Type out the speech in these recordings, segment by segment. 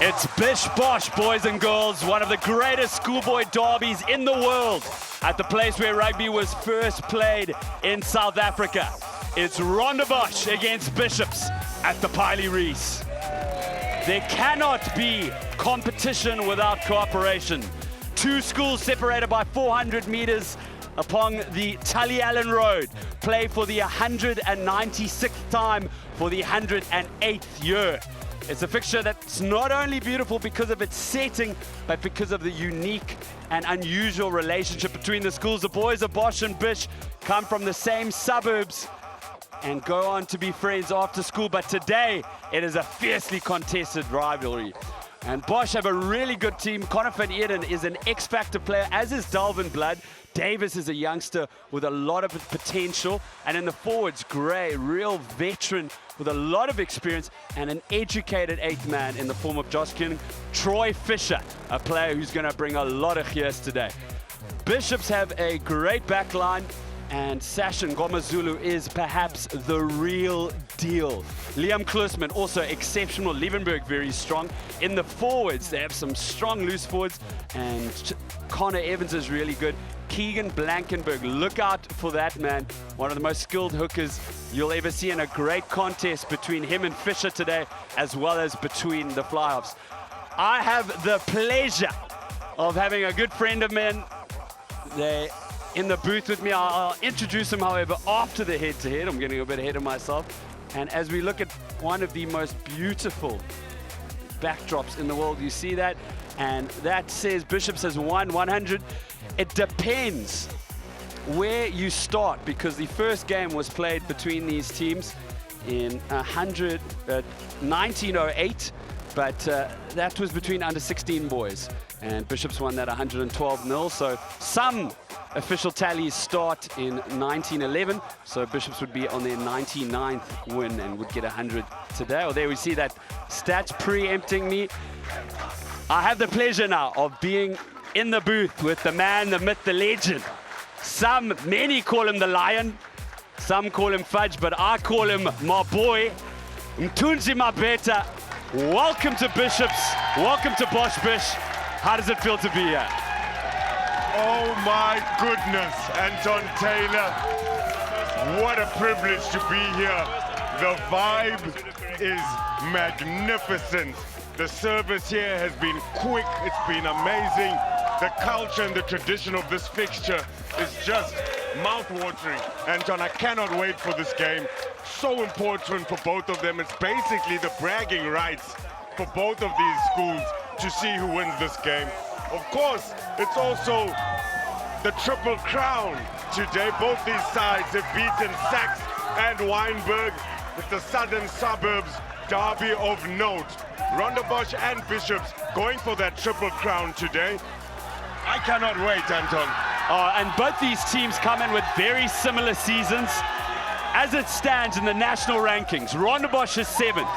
It's Bish Bosh, boys and girls, one of the greatest schoolboy derbies in the world at the place where rugby was first played in South Africa. It's Rondebosch against Bishops at the Piley Reese. There cannot be competition without cooperation. Two schools separated by 400 meters upon the Tully Allen Road play for the 196th time for the 108th year. It's a fixture that's not only beautiful because of its setting, but because of the unique and unusual relationship between the schools. The boys of Bosch and Bish come from the same suburbs and go on to be friends after school, but today it is a fiercely contested rivalry. And Bosch have a really good team. Connor van Eden is an X-Factor player, as is Dalvin Blood. Davis is a youngster with a lot of potential. And in the forwards, Gray, real veteran with a lot of experience, and an educated eighth man in the form of Josh King. Troy Fisher, a player who's going to bring a lot of gears today. Bishops have a great back line, and Sashin Ngomazulu is perhaps the real deal. Liam Klusman, also exceptional. Liebenberg, very strong. In the forwards, they have some strong loose forwards, and Connor Evans is really good. Keegan Blankenberg, look out for that man. One of the most skilled hookers you'll ever see, in a great contest between him and Fisher today, as well as between the fly-offs. I have the pleasure of having a good friend of mine in the booth with me. I'll introduce him, however, after the head-to-head. I'm getting a bit ahead of myself. And as we look at one of the most beautiful backdrops in the world, you see that? And that says Bishops has won 100. It depends where you start, because the first game was played between these teams in 1908, but that was between under 16 boys, and Bishops won that 112-0. So some official tallies start in 1911, so Bishops would be on their 99th win and would get 100 today. Well, there we see that stats preempting me. I have the pleasure now of being in the booth with the man, the myth, the legend. Many call him the Lion, some call him Fudge, but I call him my boy, Mtunzi Mabeta. Welcome to Bishops, welcome to Bosch Bish. How does it feel to be here? Oh my goodness, Anton Taylor, what a privilege to be here. The vibe is magnificent. The service here has been quick, it's been amazing. The culture and the tradition of this fixture is just mouth-watering. Anton, I cannot wait for this game. So important for both of them. It's basically the bragging rights for both of these schools to see who wins this game. Of course, it's also the triple crown today. Both these sides have beaten Sachs and Wynberg. It's the southern suburbs derby of note. Rondebosch and Bishops going for that triple crown today. I cannot wait, Anton. And both these teams come in with very similar seasons. As it stands in the national rankings, Rondebosch is 7th,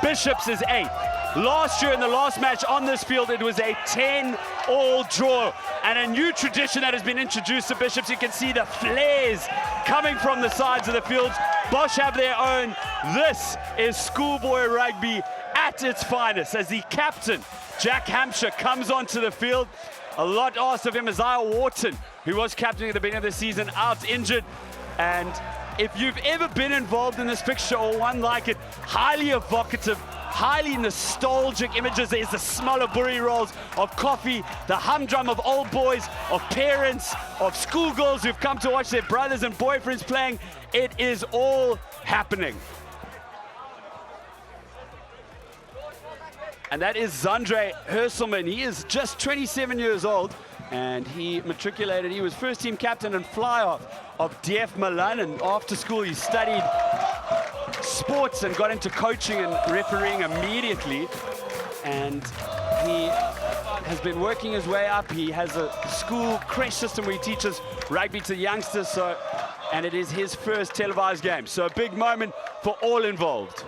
Bishops is 8th. Last year in the last match on this field, it was a 10-all draw, and a new tradition that has been introduced to Bishops. You can see the flares coming from the sides of the fields. Bosch have their own. This is schoolboy rugby at its finest, as the captain, Jack Hampshire, comes onto the field. A lot asked of him. Isaiah Wharton, who was captain at the beginning of the season, out injured. And if you've ever been involved in this fixture or one like it, highly evocative, highly nostalgic images. There's the smell of burry rolls, of coffee, the humdrum of old boys, of parents, of schoolgirls who've come to watch their brothers and boyfriends playing. It is all happening. And that is Zandre Herselman. He is just 27 years old, and he matriculated. He was first team captain and fly-off of DF Milan, and after school he studied sports and got into coaching and refereeing immediately. And he has been working his way up. He has a school creche system where he teaches rugby to youngsters, and it is his first televised game. So a big moment for all involved.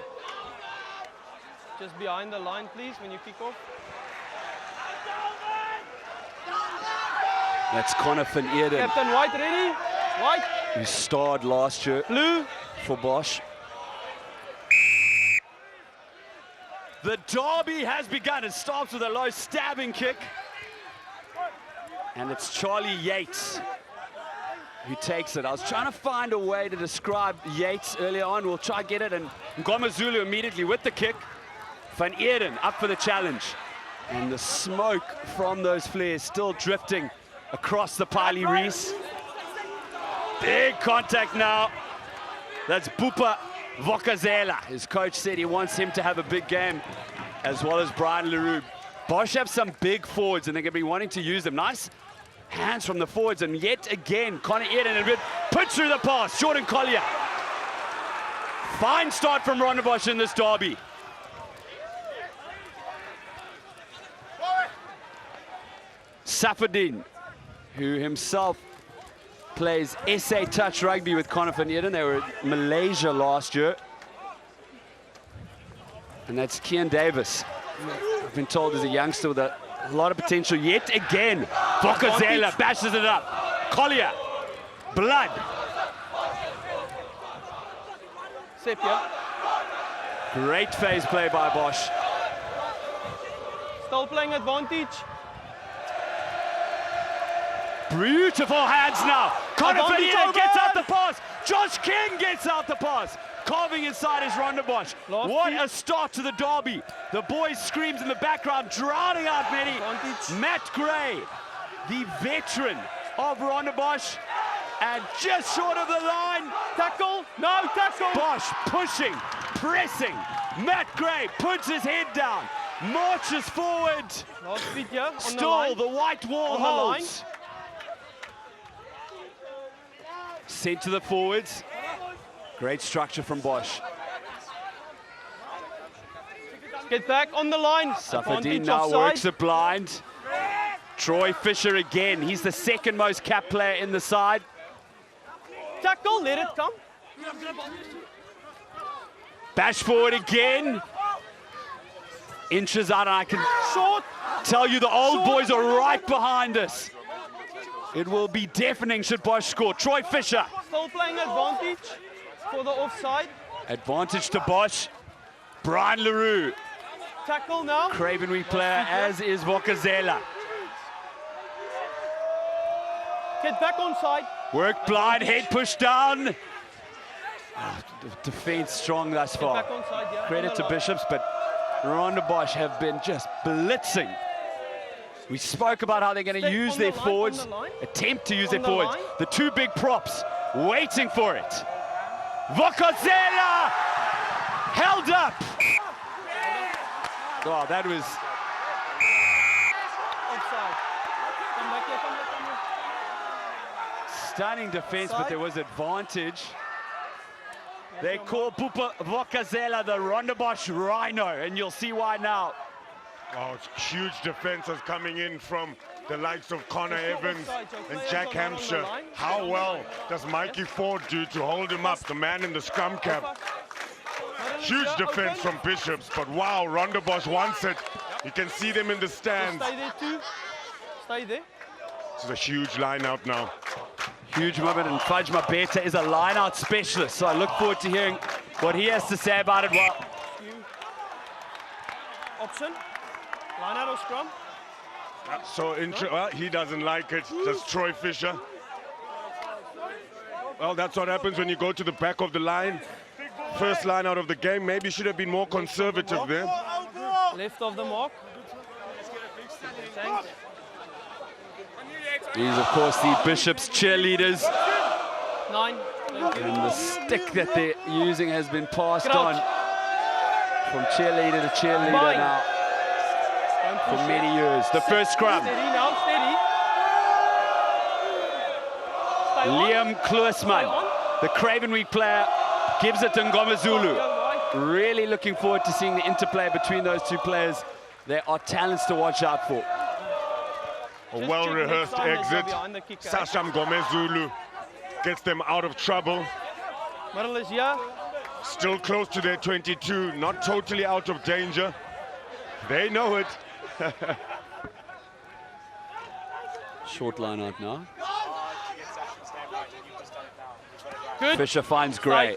Just behind the line, please, when you kick off. That's Connor van Eden. Captain White ready? White. Who starred last year Blue. for Bosch. The derby has begun. It starts with a low stabbing kick. And it's Charlie Yates who takes it. I was trying to find a way to describe Yates earlier on. We'll try to get it. And Ngomazulu immediately with the kick. Van Eerden up for the challenge. And the smoke from those flares still drifting across the Piley Reese. Big contact now. That's Bupa Vokazela. His coach said he wants him to have a big game, as well as Brian Leroux. Bosch have some big forwards, and they're going to be wanting to use them. Nice hands from the forwards, and yet again, Connor Eden a bit puts through the pass. Jordan Collier. Fine start from Rondebosch in this derby. Safadine, who himself plays SA touch rugby with Connor van Eden. They were in Malaysia last year. And that's Kian Davis. I've been told is a youngster with a lot of potential. Yet again, Vokazela bashes it up. Collier, blood. Sepia. Great phase play by Bosch. Still playing advantage. Beautiful hands now. Connor van Eden gets out the pass. Josh King gets out the pass. Carving inside is Rondebosch. What a start to the derby. The boys screams in the background, drowning out many. Matt Gray, the veteran of Rondebosch, and just short of the line. Tackle, no tackle. Bosch pushing, pressing. Matt Gray puts his head down, marches forward. Last feet here, on Still the white wall on the holds. Sent to the forwards. Great structure from Bosch. Get back on the line. Safadine now works it blind. Troy Fisher again. He's the second most capped player in the side. Tackle, let it come. Bash forward again. Inches out, and I can tell you the old boys are right behind us. It will be deafening should Bosch score. Troy Fisher. Still playing advantage for the offside. Advantage to Bosch. Brian Leroux. Tackle now. Cravenweek player, as is Vokazela. Get back on side. Work blind, head pushed down. Defense strong thus far. Get back on side, yeah. Credit to Bishops, but Rondebosch have been just blitzing. We spoke about how they're going to use their forwards, attempt to use their forwards. The two big props waiting for it. Vokazela held up. Oh, that was Offside. Come back here, come back, come back. stunning defense, but there was advantage. They call Pupa Vokazela the Rondebosch Rhino, and you'll see why now. Oh, it's huge defenses coming in from the likes of Connor Evans and Jack Hampshire. How well does Mikey Ford do to hold him up, the man in the scrum cap? Huge defense from Bishops, but wow, Rondebosch wants it. You can see them in the stands. Stay there too. Stay there. This is a huge line out now. Huge moment, and Fudge Mabeta is a line-out specialist, so I look forward to hearing what he has to say about it. Well, option. Line out of scrum. So, well, he doesn't like it. That's Troy Fisher. Well, that's what happens when you go to the back of the line. First line out of the game. Maybe should have been more conservative there. Left of the mark. Thanks. these, of course, the Bishops cheerleaders. 9. And the stick that they're using has been passed on from cheerleader to cheerleader now for many years. The first scrum. Steady now, steady. Liam Kluisman, the Cravenweek player, gives it to Ngomazulu. Really looking forward to seeing the interplay between those two players. They are talents to watch out for. A well-rehearsed exit. Sasham Ngomazulu gets them out of trouble. Middle is here. Still close to their 22, not totally out of danger. They know it. Short line out now. Good. Fisher finds Gray.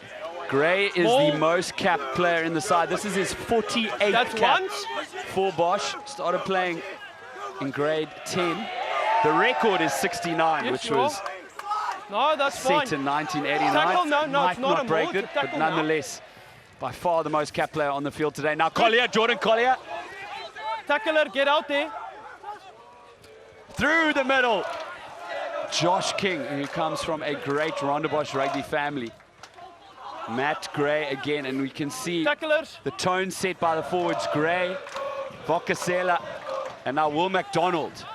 Gray is the most capped player in the side. This is his 48th cap for Bosch. Started playing in grade 10. The record is 69, which was set in 1989. Tackle, no, Might it's not not a break move, it, it's a but tackle now. nonetheless, by far the most capped player on the field today. Now Collier, Jordan Collier, Tackler, get out there. through the middle. Josh King, who comes from a great Rondebosch rugby family. Matt Gray again, and we can see Tacklers. the tone set by the forwards. Gray, Vokasela, and now Will McDonald.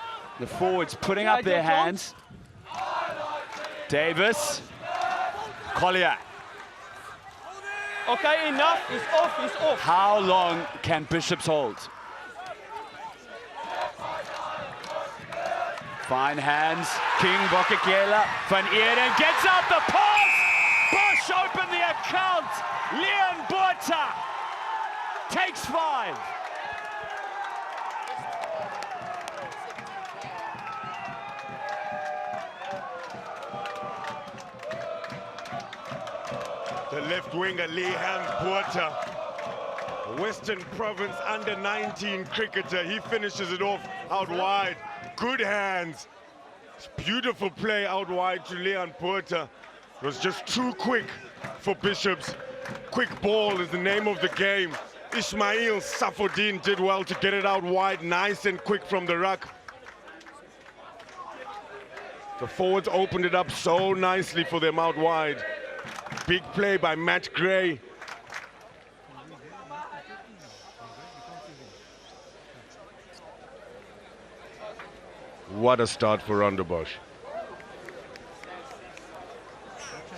The forwards putting up their hands. Davis, Collier. Okay, enough. He's off, he's off. How long can Bishops hold? Fine hands. King, Vokakela, Van Eeren gets out the pass. Bosch opened the account. Leon Botha takes 5. The left winger, Lehan Botha, Western Province under-19 cricketer. He finishes it off out wide. Good hands. Beautiful play out wide to Leon Botha. It was just too quick for Bishops. Quick ball is the name of the game. Ismail Safodin did well to get it out wide, nice and quick from the ruck. The forwards opened it up so nicely for them out wide. Big play by Matt Gray. What a start for Rondebosch.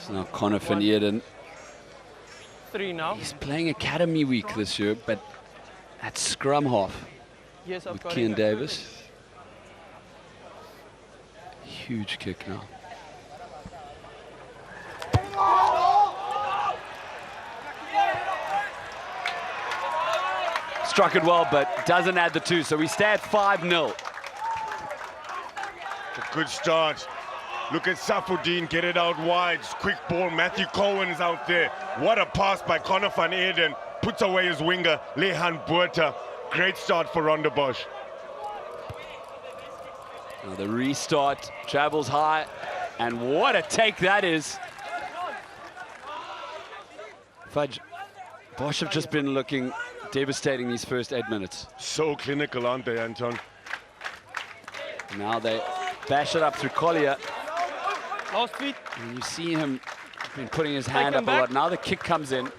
So now Connor van Eeden. 3 now. He's playing Academy Week this year, but at scrum half Yes, I've with got Kian it. Davis. Huge kick now. Struck it well, but doesn't add the 2, so we stay at 5-0. A good start. Look at Safodin get it out wide. Quick ball. Matthew Cohen's out there. What a pass by Connor van Eeden. Puts away his winger, Lehan Botha. Great start for Rondebosch. Now the restart travels high, and what a take that is. Fudge, Bosch have just been looking devastating these first 8 minutes. So clinical, aren't they, Anton? Now they bash it up through Collier, Last feet. and you see him been putting his hand him up a back. lot. Now the kick comes in.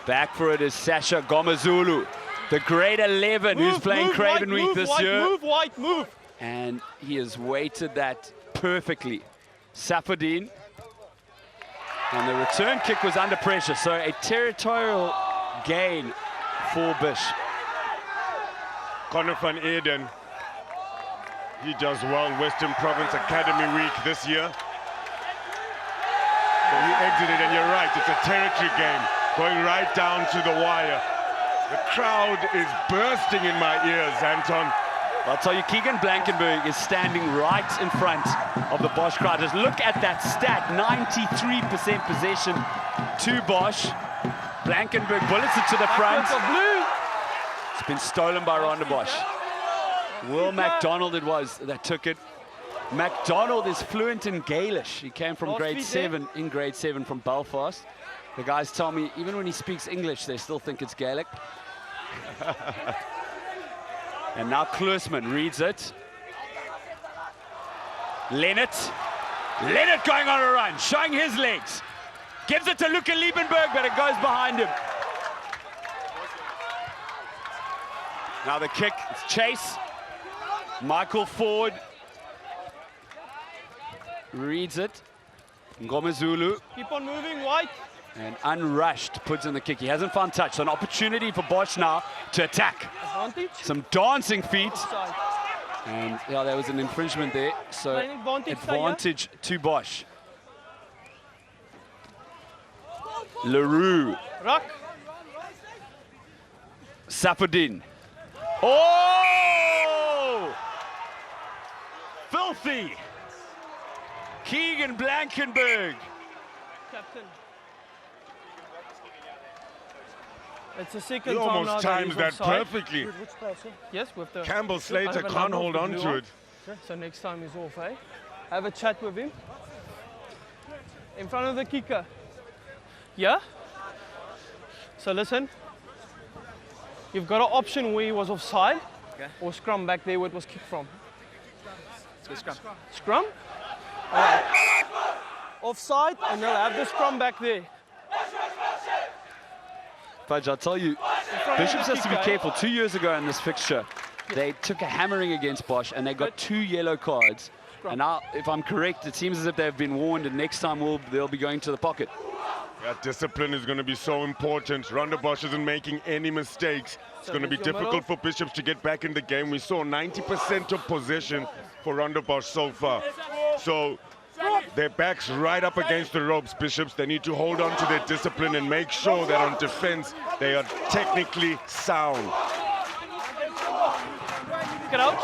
Back for it is Sasha Gomazulu, the grade 11 who's playing Craven wide, Week move this wide, year. Move wide, move. And he has weighted that perfectly. Safodin. And the return kick was under pressure, so a territorial gain for Bish. Connor van Eeden. He does well. Western Province Academy Week this year. So he exited, and you're right, it's a territory game. Going right down to the wire. The crowd is bursting in my ears, Anton. I'll tell you, Keegan Blankenberg is standing right in front of the Bosch crowd. Just look at that stat, 93% possession to Bosch. Blankenberg bullets it to the front. Backwards of blue. It's been stolen by Rondebosch. Will McDonald it was that took it. McDonald is fluent in Gaelish. He came from Last grade feet 7, in grade 7 from Belfast. The guys tell me, even when he speaks English, they still think it's Gaelic. And now Kloosman reads it. Leonard going on a run, showing his legs. Gives it to Luca Liebenberg, but it goes behind him. Now the kick, it's Chase. Michael Ford reads it. Ngomazulu. Keep on moving wide. And unrushed puts in the kick. He hasn't found touch. So an opportunity for Bosch now to attack. Advantage. Some dancing feet. Side. And yeah, there was an infringement there. So Playing advantage, advantage to Bosch. LaRue. Ruck. Safodin. Oh! Filthy. Keegan Blankenberg Captain. It's the second He time now almost that times he's that offside. perfectly. Yes, with the Campbell Slater over can't number hold of on the to blue it. one. So next time he's off, eh? Have a chat with him. In front of the kicker. Yeah? So listen. You've got an option where he was offside, or scrum back there where it was kicked from. Let's go scrum. Scrum? Alright. Offside, and they'll have the scrum back there. Fudge, I'll tell you, Bishops has to be careful. 2 years ago in this fixture, they took a hammering against Bosch and they got 2 yellow cards. And now, if I'm correct, it seems as if they've been warned and next time they'll be going to the pocket. That discipline is going to be so important. Rondebosch isn't making any mistakes. It's going to be difficult for Bishops to get back in the game. We saw 90% of possession for Rondebosch so far. So their backs right up against the ropes, Bishops. They need to hold on to their discipline and make sure that on defense they are technically sound. Get out.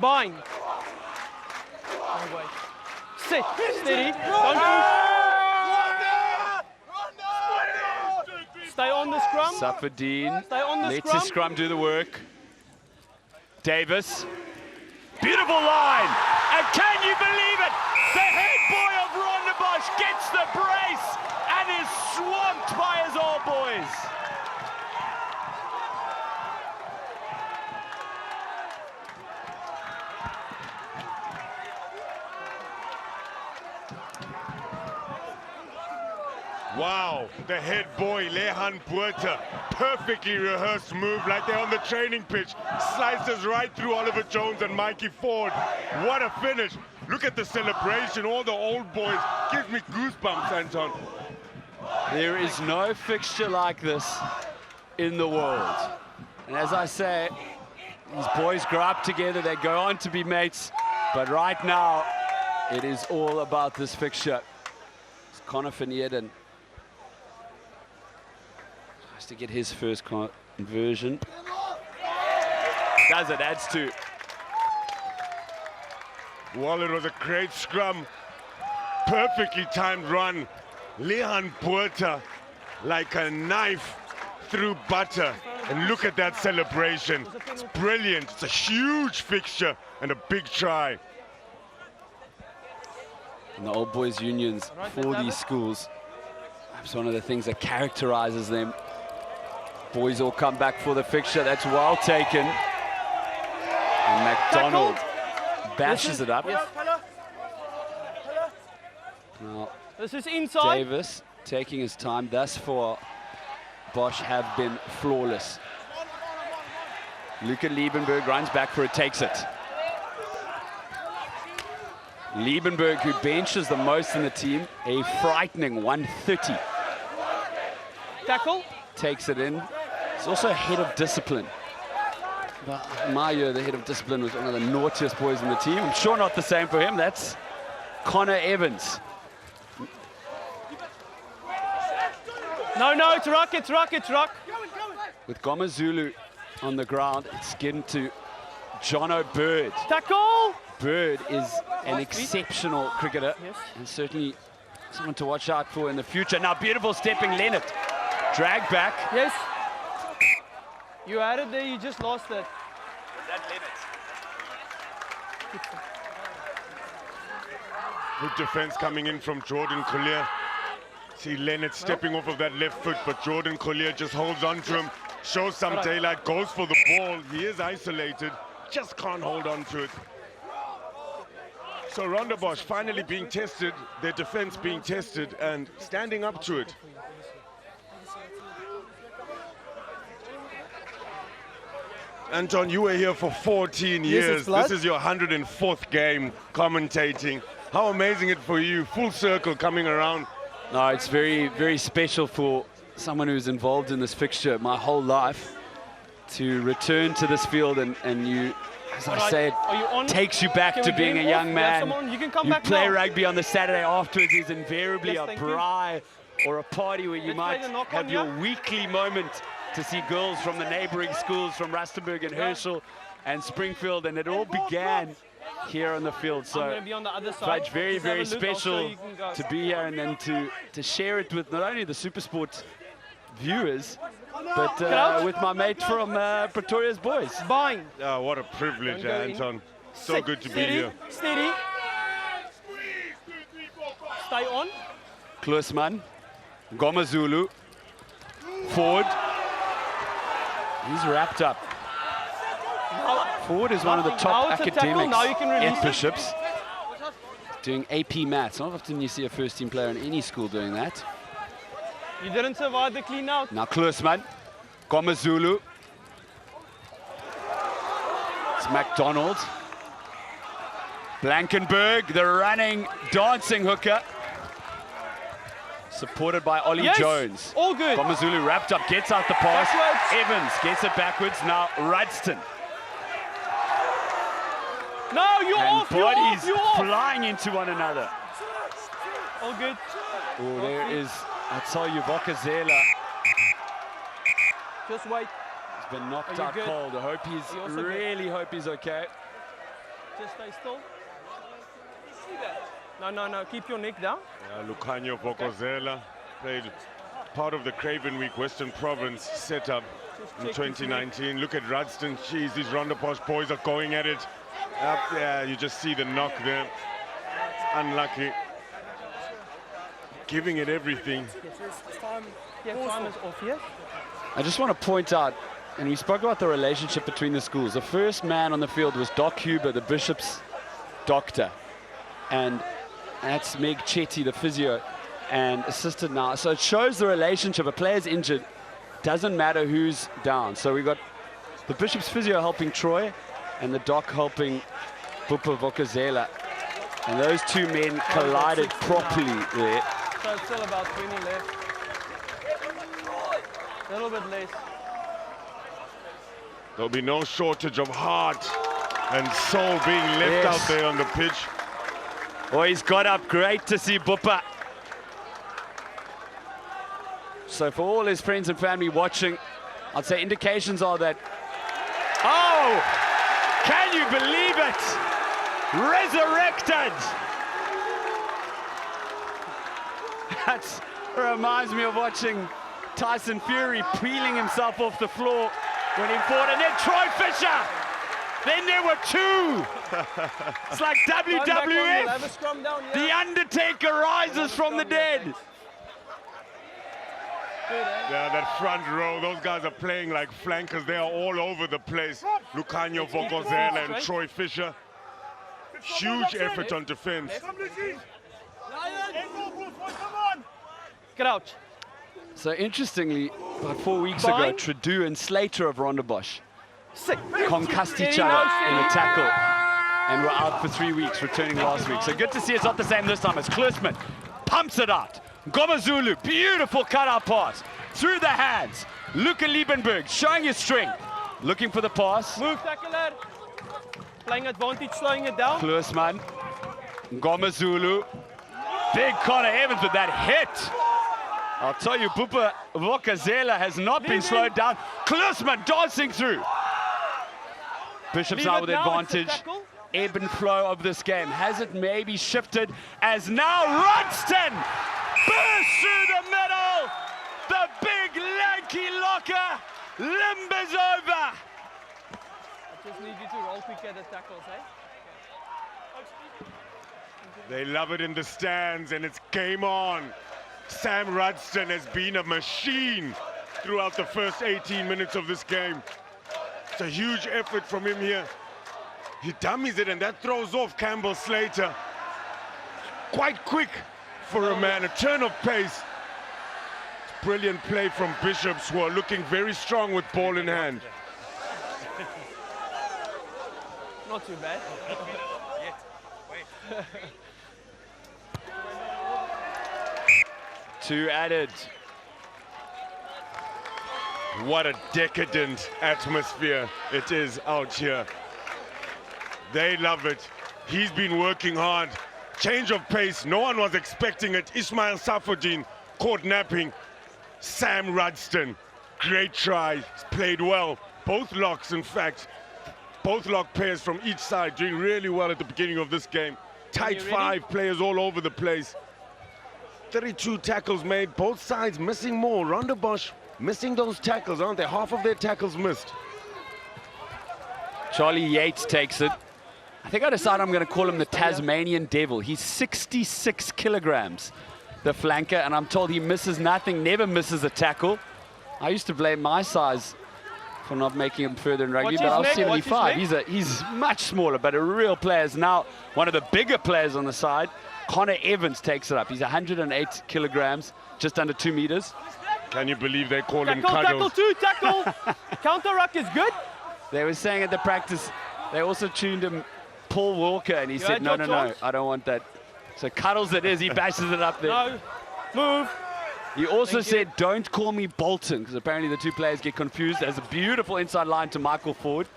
Bind. No way. Sit. Steady. Don't move. Stay on the scrum. Safadine Stay on the lets scrum. his scrum do the work. Davis. Beautiful line. And can you believe it? The head boy of Rondebosch gets the brace and is swamped by his old boys. Wow, the head boy, Lehan Puerta, perfectly rehearsed move like they're on the training pitch. Slices right through Oliver Jones and Mikey Ford. What a finish. Look at the celebration, all the old boys. Gives me goosebumps, Anton. There is no fixture like this in the world. And as I say, these boys grow up together, they go on to be mates. But right now, it is all about this fixture. It's Connor van Eden. Tries to get his first conversion. Does it, adds two. Well, it was a great scrum. Perfectly timed run. Lehan Puerta, like a knife through butter. And look at that celebration. It's brilliant. It's a huge fixture and a big try. And the old boys unions for these schools, that's one of the things that characterizes them. Boys all come back for the fixture. That's well taken. And McDonald bashes it up. Yes. Now, This is inside. Davis taking his time. Thus far, Bosch have been flawless. Luca Liebenberg runs back for it, takes it. Liebenberg, who benches the most in the team, a frightening 130. Tackle. Takes it in. He's also head of discipline. But in my year, the head of discipline was one of the naughtiest boys in the team. I'm sure not the same for him. That's Connor Evans. No, it's Ruck, it's Ruck, it's Ruck. With Gomazulu on the ground, it's getting to Jono Bird. Tackle. Bird is an exceptional cricketer, Yes. and certainly someone to watch out for in the future. Now, beautiful stepping Leonard. Drag back. Yes. You had it there, you just lost it. Good defense coming in from Jordan Collier. See Leonard stepping off of that left foot, but Jordan Collier just holds on to him, shows some daylight, goes for the ball. He is isolated, just can't hold on to it. So Rondebosch finally being tested, their defense being tested and standing up to it. Anton, you were here for 14 years. This is your 104th game commentating. How amazing it for you, full circle coming around. No, it's very, very special for someone who's involved in this fixture my whole life to return to this field and you, as I say, it takes you back to being a young man. You can come You back play now. rugby on the Saturday afterwards. There's invariably Yes, a thank you. braai or a party where you Let's play might the knock have on, your yeah? weekly moment to see girls from the neighboring schools from Rustenburg and Herschel and Springfield, and it all began here on the field. I'm So going to be on the other side. Fudge, very, Just have a very look, I'll show special you can go. to be here and then to share it with not only the SuperSport viewers, but with my mate from Pretoria's boys. Bind. Oh, what a privilege, Don't go in. Anton. So Sit. good to be Steady. here. Steady. Stay on. Klusman, Ngomazulu, forward. He's wrapped up. Forward is one of the top Now it's a tackle, academics now you can release at it. Bishops. Doing AP maths. Not often you see a first team player in any school doing that. You didn't survive the clean out. Now Klusman, Ngomazulu. It's McDonald. Blankenberg, the running, dancing hooker. Supported by Ollie Yes, Jones. all good. Ngomazulu wrapped up, gets out the pass. Backwards. Evans gets it backwards. Now Rudston. No, you're And off, you're bodies off, you're off. flying into one another. All good. Oh, there is, I tell you, Vokazela Just wait. has been knocked Are you out good? cold. I hope You also he's, good? really hope he's okay. Just stay still. See that? No. Keep your neck down. Lucanio Vokozela played part of the Craven Week Western Province setup in check his 2019. Look at Rudston. Jeez, these Rondebosch boys are going at it. Up there, you just see the knock there. Unlucky. Giving it everything. Yeah, time is off here. I just want to point out, and we spoke about the relationship between the schools. The first man on the field was Doc Huber, the Bishop's doctor. And that's Meg Chetty, the physio and assistant now. So it shows the relationship. A player's injured, doesn't matter who's down. So we got the Bishop's physio helping Troy and the doc helping Bupa Vokazela. And those two men collided properly there. So it's still about 20 left. A little bit less. There'll be no shortage of heart and soul being left Yes. out there on the pitch. Oh, he's got up. Great to see Bupa. So for all his friends and family watching, I'd say indications are that... Oh! Can you believe it? Resurrected! That reminds me of watching Tyson Fury peeling himself off the floor when he fought. And then Troy Fisher! Then there were two! It's like Time back on, we'll have a WWF! scrum down here. The Undertaker rises from the dead! Good, eh? Yeah, that front row, those guys are playing like flankers. They are all over the place. Lucanio Vokozela and Troy Fisher. Huge effort on defense. Crouch. So interestingly, about 4 weeks ago, Bind. Trudeau and Slater of Rondebosch Sit. concussed each Steady other now, in a steady. tackle and were out for 3 weeks, returning last week. So good to see it's not the same this time as Klusman pumps it out. Ngomazulu, beautiful cutout pass through the hands. Luca Liebenberg showing his strength, looking for the pass. Move, tackler. Playing advantage, slowing it down. Klusman, Ngomazulu, big Connor Evans with that hit. I'll tell you, Bupa Vokazela has not been Leave slowed it. down. Klusman dancing through. Bishops Leave now it with now, it's a advantage. tackle. Ebb and flow of this game. Has it maybe shifted as now Rudston bursts through the middle. The big lanky locker limbers over. I just need you to roll quick at the tackles, eh? They love it in the stands, and it's game on. Sam Rudston has been a machine throughout the first 18 minutes of this game. It's a huge effort from him here. He dummies it, and that throws off Campbell Slater. Quite quick for a man, a turn of pace. Brilliant play from Bishops, who are looking very strong with ball in hand. Not too bad. Two added. What a decadent atmosphere it is out here. They love it. He's been working hard. Change of pace. No one was expecting it. Ismail Safodin caught napping. Sam Rudston, great try. He's played well. Both locks, in fact. Both lock players from each side doing really well at the beginning of this game. Tight five, players all over the place. 32 tackles made, both sides missing more. Rondebosch missing those tackles, aren't they? Half of their tackles missed. Charlie Yates takes it. I think I decided I'm going to call him the Tasmanian Devil. He's 66 kilograms, the flanker, and I'm told he misses nothing, never misses a tackle. I used to blame my size for not making him further in rugby, but I was 75. He's much smaller, but a real player. Is now one of the bigger players on the side. Connor Evans takes it up. He's 108 kilograms, just under 2 meters. Can you believe they call him Tackle Cuddles? two, tackle. Counter ruck is good. They were saying at the practice, they also tuned him Paul Walker, and he said, no, I don't want that. So Cuddles it is, he bashes it up there. No, move. He also said, don't call me Bolton, because apparently the two players get confused. There's a beautiful inside line to Michael Ford.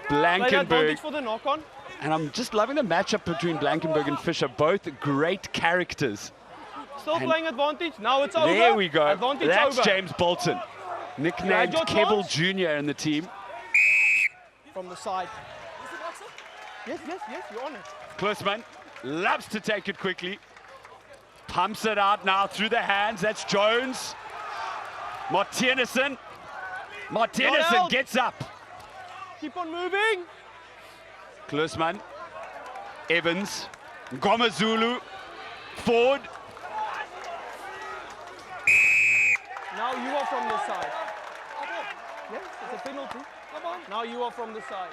Blankenberg. For the knock on. And I'm just loving the matchup between Blankenberg and Fisher, both great characters. Still playing advantage. Now it's over. There we go. Advantage That's over. James Bolton, nicknamed Kebble Jr. in the team. From the side. Yes, you're on it. Klusman loves to take it quickly. Pumps it out now through the hands. That's Jones. Martinison gets up. Keep on moving. Klusman, Evans, Ngomazulu, Ford. Now you are from the side. Yes, it's a penalty. Come on. Now you are from the side.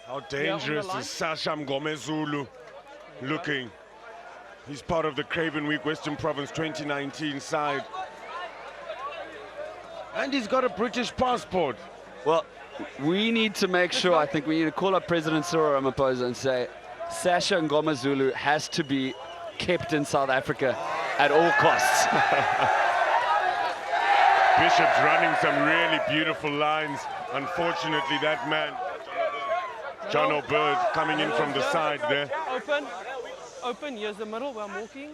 How dangerous is Sasha Ngomezulu looking? He's part of the Craven Week Western Province 2019 side. And he's got a British passport. Well, we need to make sure, I think we need to call up President Cyril Ramaphosa and say, Sasha Ngomazulu has to be kept in South Africa at all costs. Bishop's running some really beautiful lines. Unfortunately, that man, John O'Bird, coming in from the side there. Open, here's the middle where I'm walking.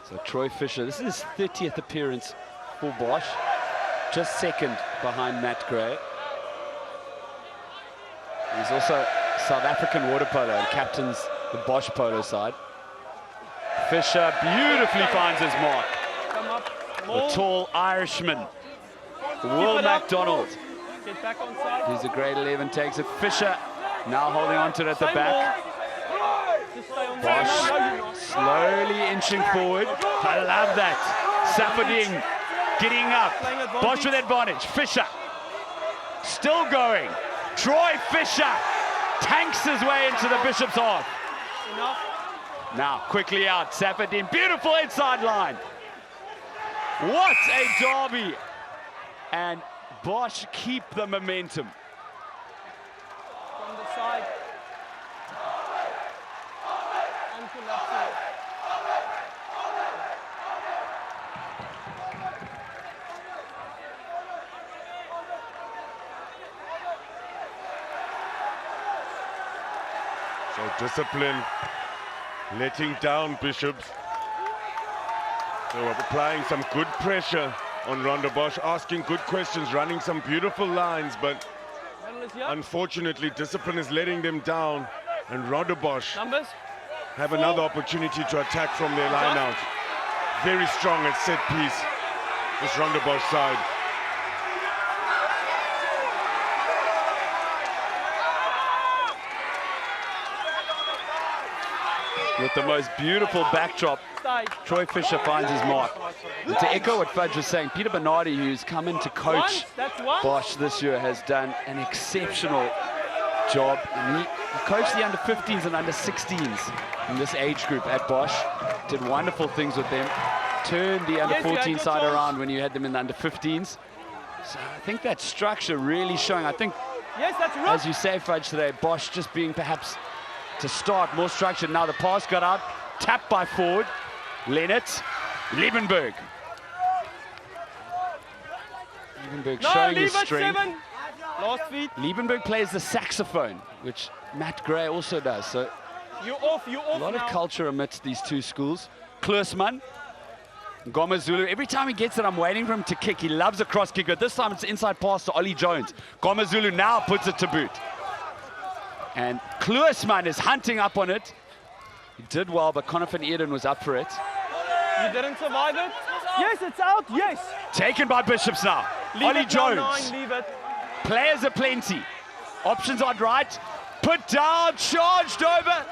So Troy Fisher, this is his 30th appearance for Bosch, just second behind Matt Gray. He's also South African water polo and captains the Bosch polo side. Fisher beautifully finds his mark. Come up. The tall Irishman, Will MacDonald. Get back on side. He's a grade 11, takes it. Fisher now holding on to it at the back. Just stay on Bosch slowly inching forward. I love that. Safading getting up. Bosch with advantage. Fisher still going. Troy Fisher tanks his way into the Bishop's half. Enough. Now quickly out. Safadin, beautiful inside line. What a derby. And Bosch keep the momentum. From the side. And collapsing. So discipline, letting down Bishops. So applying some good pressure on Rondebosch, asking good questions, running some beautiful lines, but unfortunately discipline is letting them down, and Rondebosch have another opportunity to attack from their line out. Very strong at set piece, this Rondebosch side. With the most beautiful backdrop, Troy Fisher finds his mark. And to echo what Fudge was saying, Peter Bernardi, who's come in to coach Bosch this year, has done an exceptional job. And he coached the under-15s and under-16s in this age group at Bosch. Did wonderful things with them. Turned the under-14 side around when you had them in the under-15s. So I think that structure really showing. I think, as you say, Fudge, today, Bosch just being perhaps to start more structured. Now the pass got out, tapped by Ford. Leonard, Liebenberg. Liebenberg showing his strength. Last feet. Liebenberg plays the saxophone, which Matt Gray also does. So You're off A lot now. of culture amidst these two schools. Kluisman, Ngoma Zulu. Every time he gets it, I'm waiting for him to kick. He loves a cross kick, but this time it's inside pass to Ollie Jones. Ngoma Zulu now puts it to boot. And Kluisman is hunting up on it. He did well, but Conor van Eden was up for it. You didn't survive it? Yes, it's out, yes. Taken by Bishops now. Leave Ollie it down Jones. 9, leave it. Players are plenty. Options on right. Put down, charged over.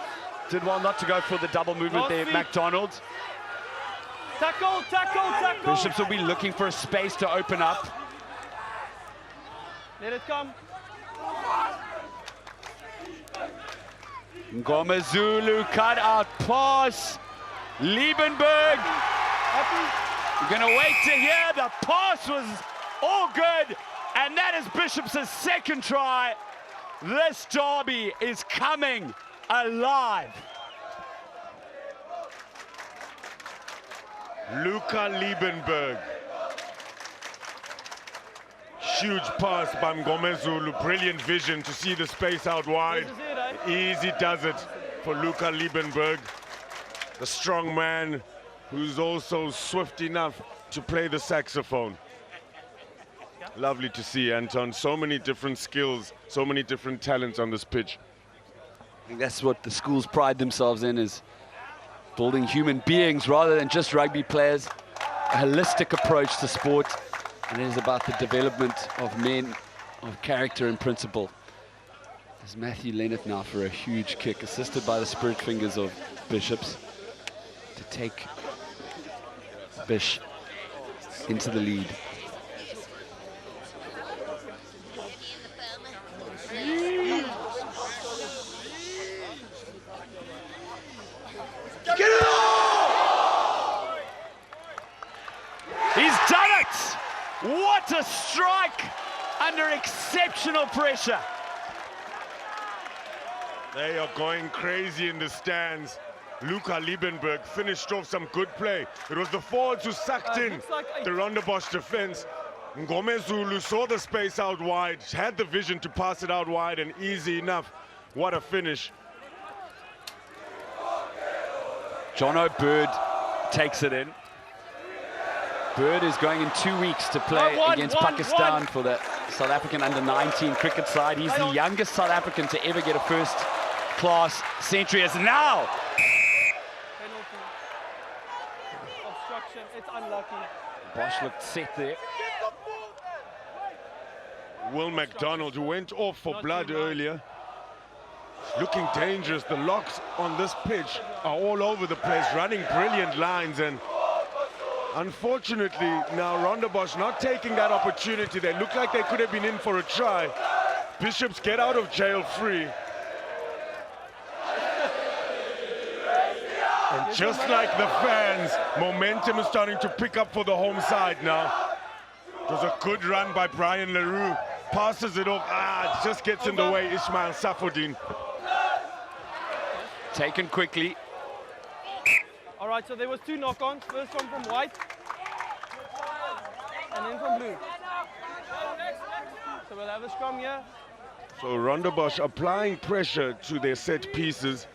Did well not to go for the double movement there, McDonald. Tackle, tackle, tackle. Bishops will be looking for a space to open up. Let it come. Ngoma Zulu cut out pass. Liebenberg. Happy? We're gonna wait to hear. The pass was all good. And that is Bishop's second try. This derby is coming alive. Luca Liebenberg. Huge pass by Ngoma Zulu. Brilliant vision to see the space out wide. This is it, Easy does it for Luca Liebenberg. The strong man who's also swift enough to play the saxophone. Lovely to see, Anton. So many different skills, so many different talents on this pitch. I think that's what the schools pride themselves in, is building human beings rather than just rugby players. A holistic approach to sport, and it is about the development of men of character and principle. There's Matthew Leonard now for a huge kick, assisted by the spirit fingers of Bishops, to take Bish into the lead. He's done it! What a strike under exceptional pressure. They are going crazy in the stands. Luca Liebenberg finished off some good play. It was the forwards who sucked in the Rondebosch defense. Ngoma Zulu saw the space out wide, had the vision to pass it out wide, and easy enough. What a finish. Jono Bird takes it in. Bird is going in 2 weeks to play against Pakistan for the South African under-19 cricket side. He's the youngest South African to ever get a first-class century. As now, Penalty. Obstruction, it's unlucky. Bosch looked set there. Will McDonald, who went off for blood earlier, looking dangerous. The locks on this pitch are all over the place, running brilliant lines, and unfortunately now Rondebosch not taking that opportunity. They look like they could have been in for a try. Bishops get out of jail free. And just like the fans, momentum is starting to pick up for the home side now. It was a good run by Brian Leroux. Passes it off. It just gets in the way. Ismail Safodin. Taken quickly. All right, so there was 2 knock-ons. First one from White, and then from Blue. So we'll have a scrum here. So Rondebosch applying pressure to their set pieces.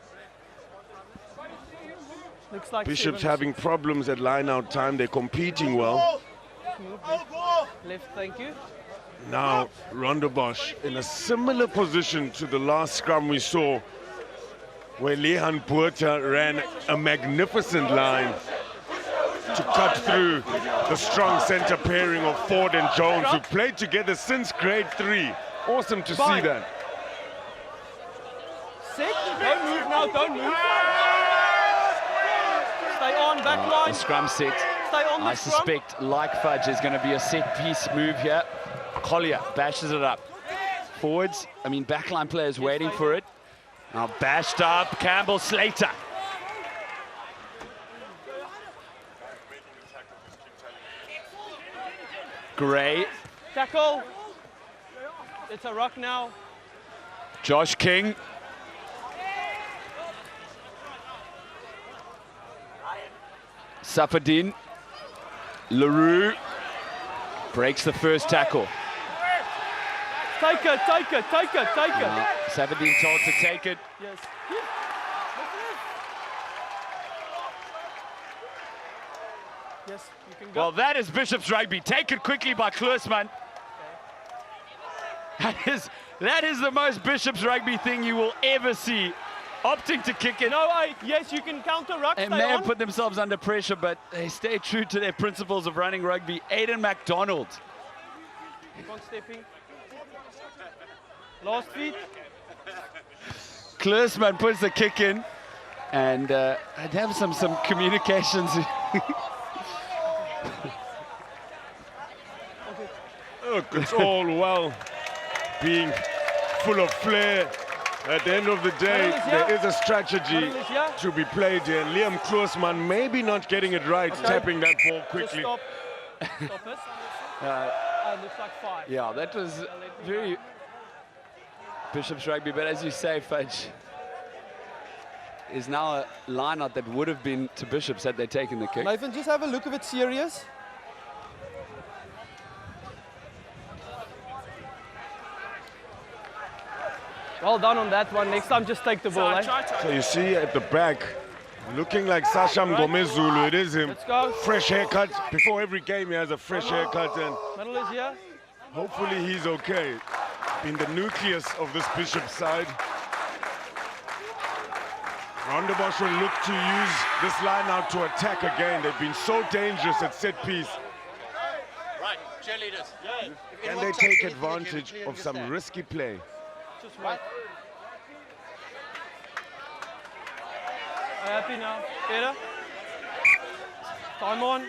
Looks like Bishops 7. having problems at line-out time. They're competing well. Left, thank you. Now Rondebosch in a similar position to the last scrum we saw, where Lehan Buerta ran a magnificent line to cut through the strong center pairing of Ford and Jones, who played together since grade 3. Awesome to see that. Sit, don't move now, don't move. Stay on, back line. The scrum set. Stay on the I scrum. suspect, like Fudge, is going to be a set-piece move here. Collier bashes it up. Forwards, backline players waiting for it. Now bashed up, Campbell Slater. Gray. Tackle. It's a ruck now. Josh King. Safadin. Leroux breaks the first tackle. Take it, take it, take it, take it. Safadin told to take it. Yes. Yes, you can go. Well, that is Bishop's Rugby. Taken quickly by Kluisman. That is the most Bishop's Rugby thing you will ever see. Opting to kick it. No, yes, you can counter ruck. They may have put themselves under pressure, but they stay true to their principles of running rugby. Aiden McDonald. Keep on stepping. Last feet. Kluisman puts the kick in, and I'd have some communications. Look, it's all well being full of flair. At the end of the day, there is a strategy to be played here. Liam Kluisman maybe not getting it right, tapping that ball quickly. Just stop. Stop it. Looks like 5. Yeah, that was very Bishop's Rugby, but as you say, Fudge, is now a line-out that would have been to Bishop's had they taken the kick. Nathan, just have a look if it's serious. Well done on that one. Next time, just take the ball. So you see at the back, looking like Sasha Mgomezulu, it is him. Let's go. Fresh haircut. Before every game, he has a fresh haircut, and Middle is here. hopefully he's okay. In the nucleus of this Bishop side, Rondebosch will look to use this line out to attack again. They've been so dangerous at set piece. Right, cheerleaders. Can they take advantage of some risky play? Just wait. Happy now. Better. Time on.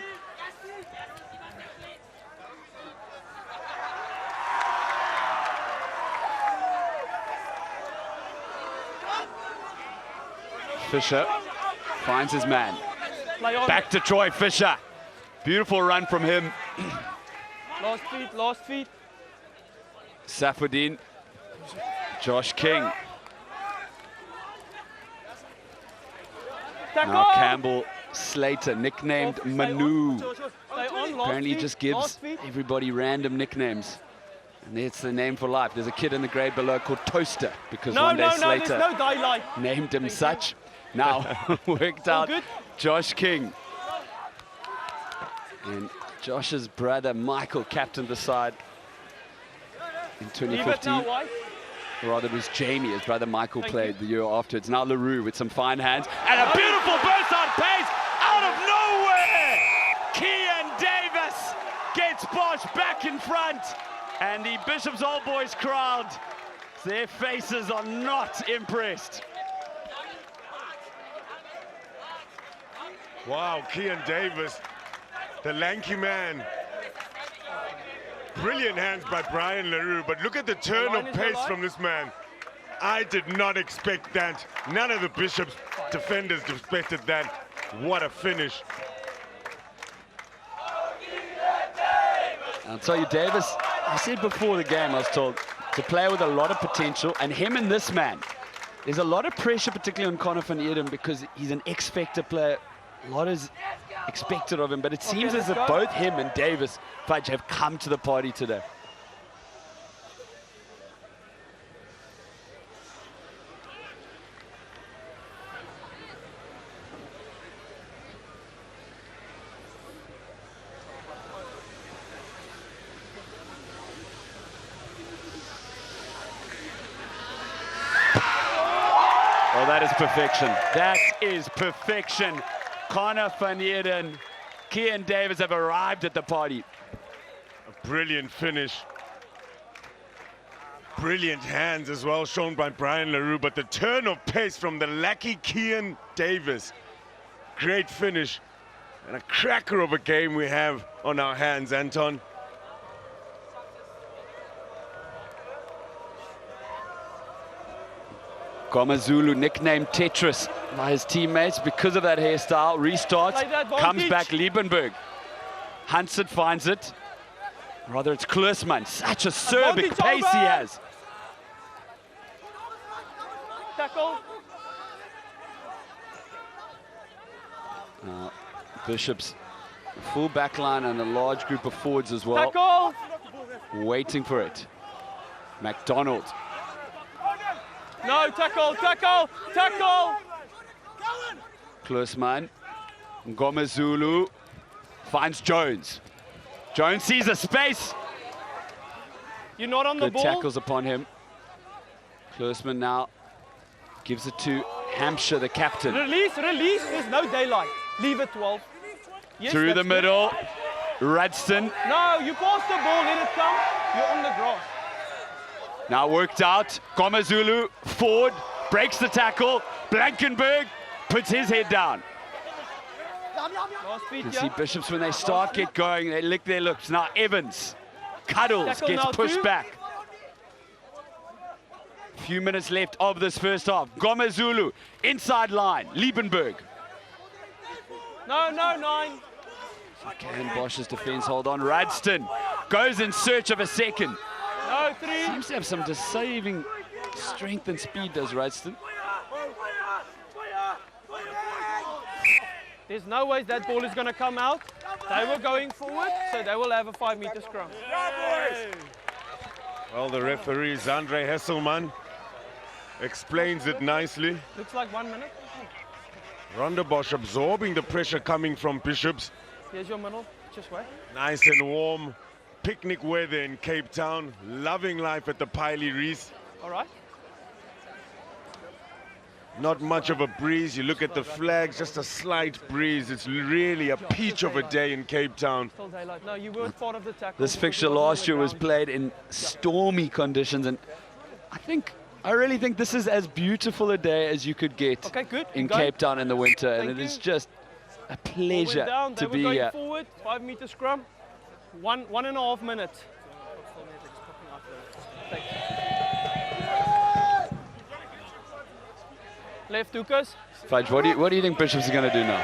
Fisher finds his man. Play on. Back to Troy Fisher. Beautiful run from him. Last feet, last feet. Safudin. Josh King. Tackle. Now Campbell Slater, nicknamed Stay Manu. on. Stay on. Last Apparently feet, just gives last feet. everybody random nicknames. And it's the name for life. There's a kid in the grade below called Toaster because one day there's Slater no daylight. named him such. Now worked out good. Josh King. And Josh's brother Michael captained the side in Leave it now, 2015. White. Or rather, it was Jamie, his brother Michael played the year after. It's now LaRue with some fine hands. And a beautiful burst on pace out of nowhere! Kian Davis gets Bosch back in front. And the Bishop's Old Boys crowd, their faces are not impressed. Wow, Kian Davis, the lanky man. Brilliant hands by Brian LaRue, but look at the turn of pace from this man. I did not expect that. None of the Bishop's defenders expected that. What a finish. I'll tell you, Davis, I said before the game, I was told, to play with a lot of potential, and him and this man, there's a lot of pressure, particularly on Connor van Eden, because he's an X-Factor player. A lot is expected of him, but it seems as if both him and Davis Fudge have come to the party today. Oh, that is perfection. That is perfection. Connor van Eden, Kian Davis have arrived at the party. A brilliant finish. Brilliant hands as well, shown by Brian LaRue, but the turn of pace from the lucky Kian Davis. Great finish. And a cracker of a game we have on our hands, Anton. KwaMazulu, nicknamed Tetris by his teammates because of that hairstyle, restarts, comes back, Liebenberg. Hunts it, finds it. Rather, it's Kluisman. Such a acerbic pace he has. Tackle. Bishop's full back line and a large group of forwards as well. Tackle. Waiting for it. McDonald. No, tackle, tackle, tackle. Klusman. Ngomezulu finds Jones. Jones sees a space. You're not on the Good ball. tackles upon him. Klusman now gives it to Hampshire, the captain. Release. There's no daylight. Leave it 12. Yes, Through the that's middle. Rudston. good. No, you pass the ball, let it come. You're on the grass. Now worked out. Ngomezulu forward. Breaks the tackle. Blankenberg puts his head down. Last feet, You yeah. see Bishops, when they start get going, they lick their lips. Now Evans cuddles, Tackle gets now pushed too. back. Few minutes left of this first half. Ngomezulu inside line. Liebenberg. No, 9. Can Bosch's defense hold on? Rudston goes in search of a second. No, 3. Seems to have some deceiving strength and speed, does Rudston. There's no way that ball is going to come out. They were going forward, so they will have a 5-meter scrum. Well, the referee, Andre Hesselman, explains it nicely. Looks like 1 minute. Rondebosch absorbing the pressure coming from Bishops. Here's your middle. Just wait. Nice and warm. Picnic weather in Cape Town. Loving life at the Piley Reese. All right. Not much of a breeze. You look at the flags, just a slight breeze. It's really a peach of a day in Cape Town. Still daylight. No, you weren't part of the tackle. This because fixture it wasn't on last the year was ground. played in stormy conditions, and I really think this is as beautiful a day as you could get Okay, good. in Go. Cape Town in the winter, and Thank it is you. just a Ball pleasure went down. They to were be going here. forward. 5-meter scrum. 1.5 minutes. Thanks. Left Lucas. Fudge, what do you think Bishops are going to do now?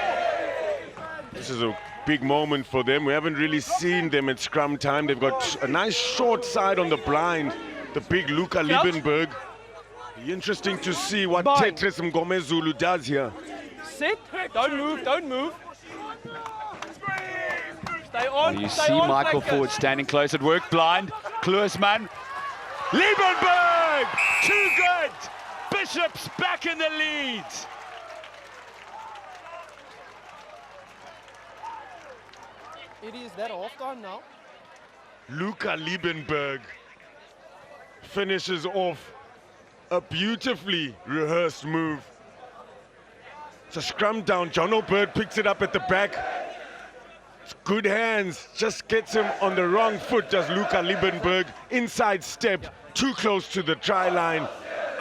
This is a big moment for them. We haven't really seen them at scrum time. They've got a nice short side on the blind. The big Luca Liebenberg. Be interesting to see what Bind. Tetris Ngomezulu does here. Sit. Don't move. Stay on. You stay see on, Michael flankers. Ford standing close at work, blind. Klusman. Liebenberg! Too good! Bishops back in the lead. It is that half time now. Luca Liebenberg finishes off a beautifully rehearsed move. It's a scrum down. John O'Bird picks it up at the back. It's good hands. Just gets him on the wrong foot, does Luca Liebenberg. Inside step, too close to the try line.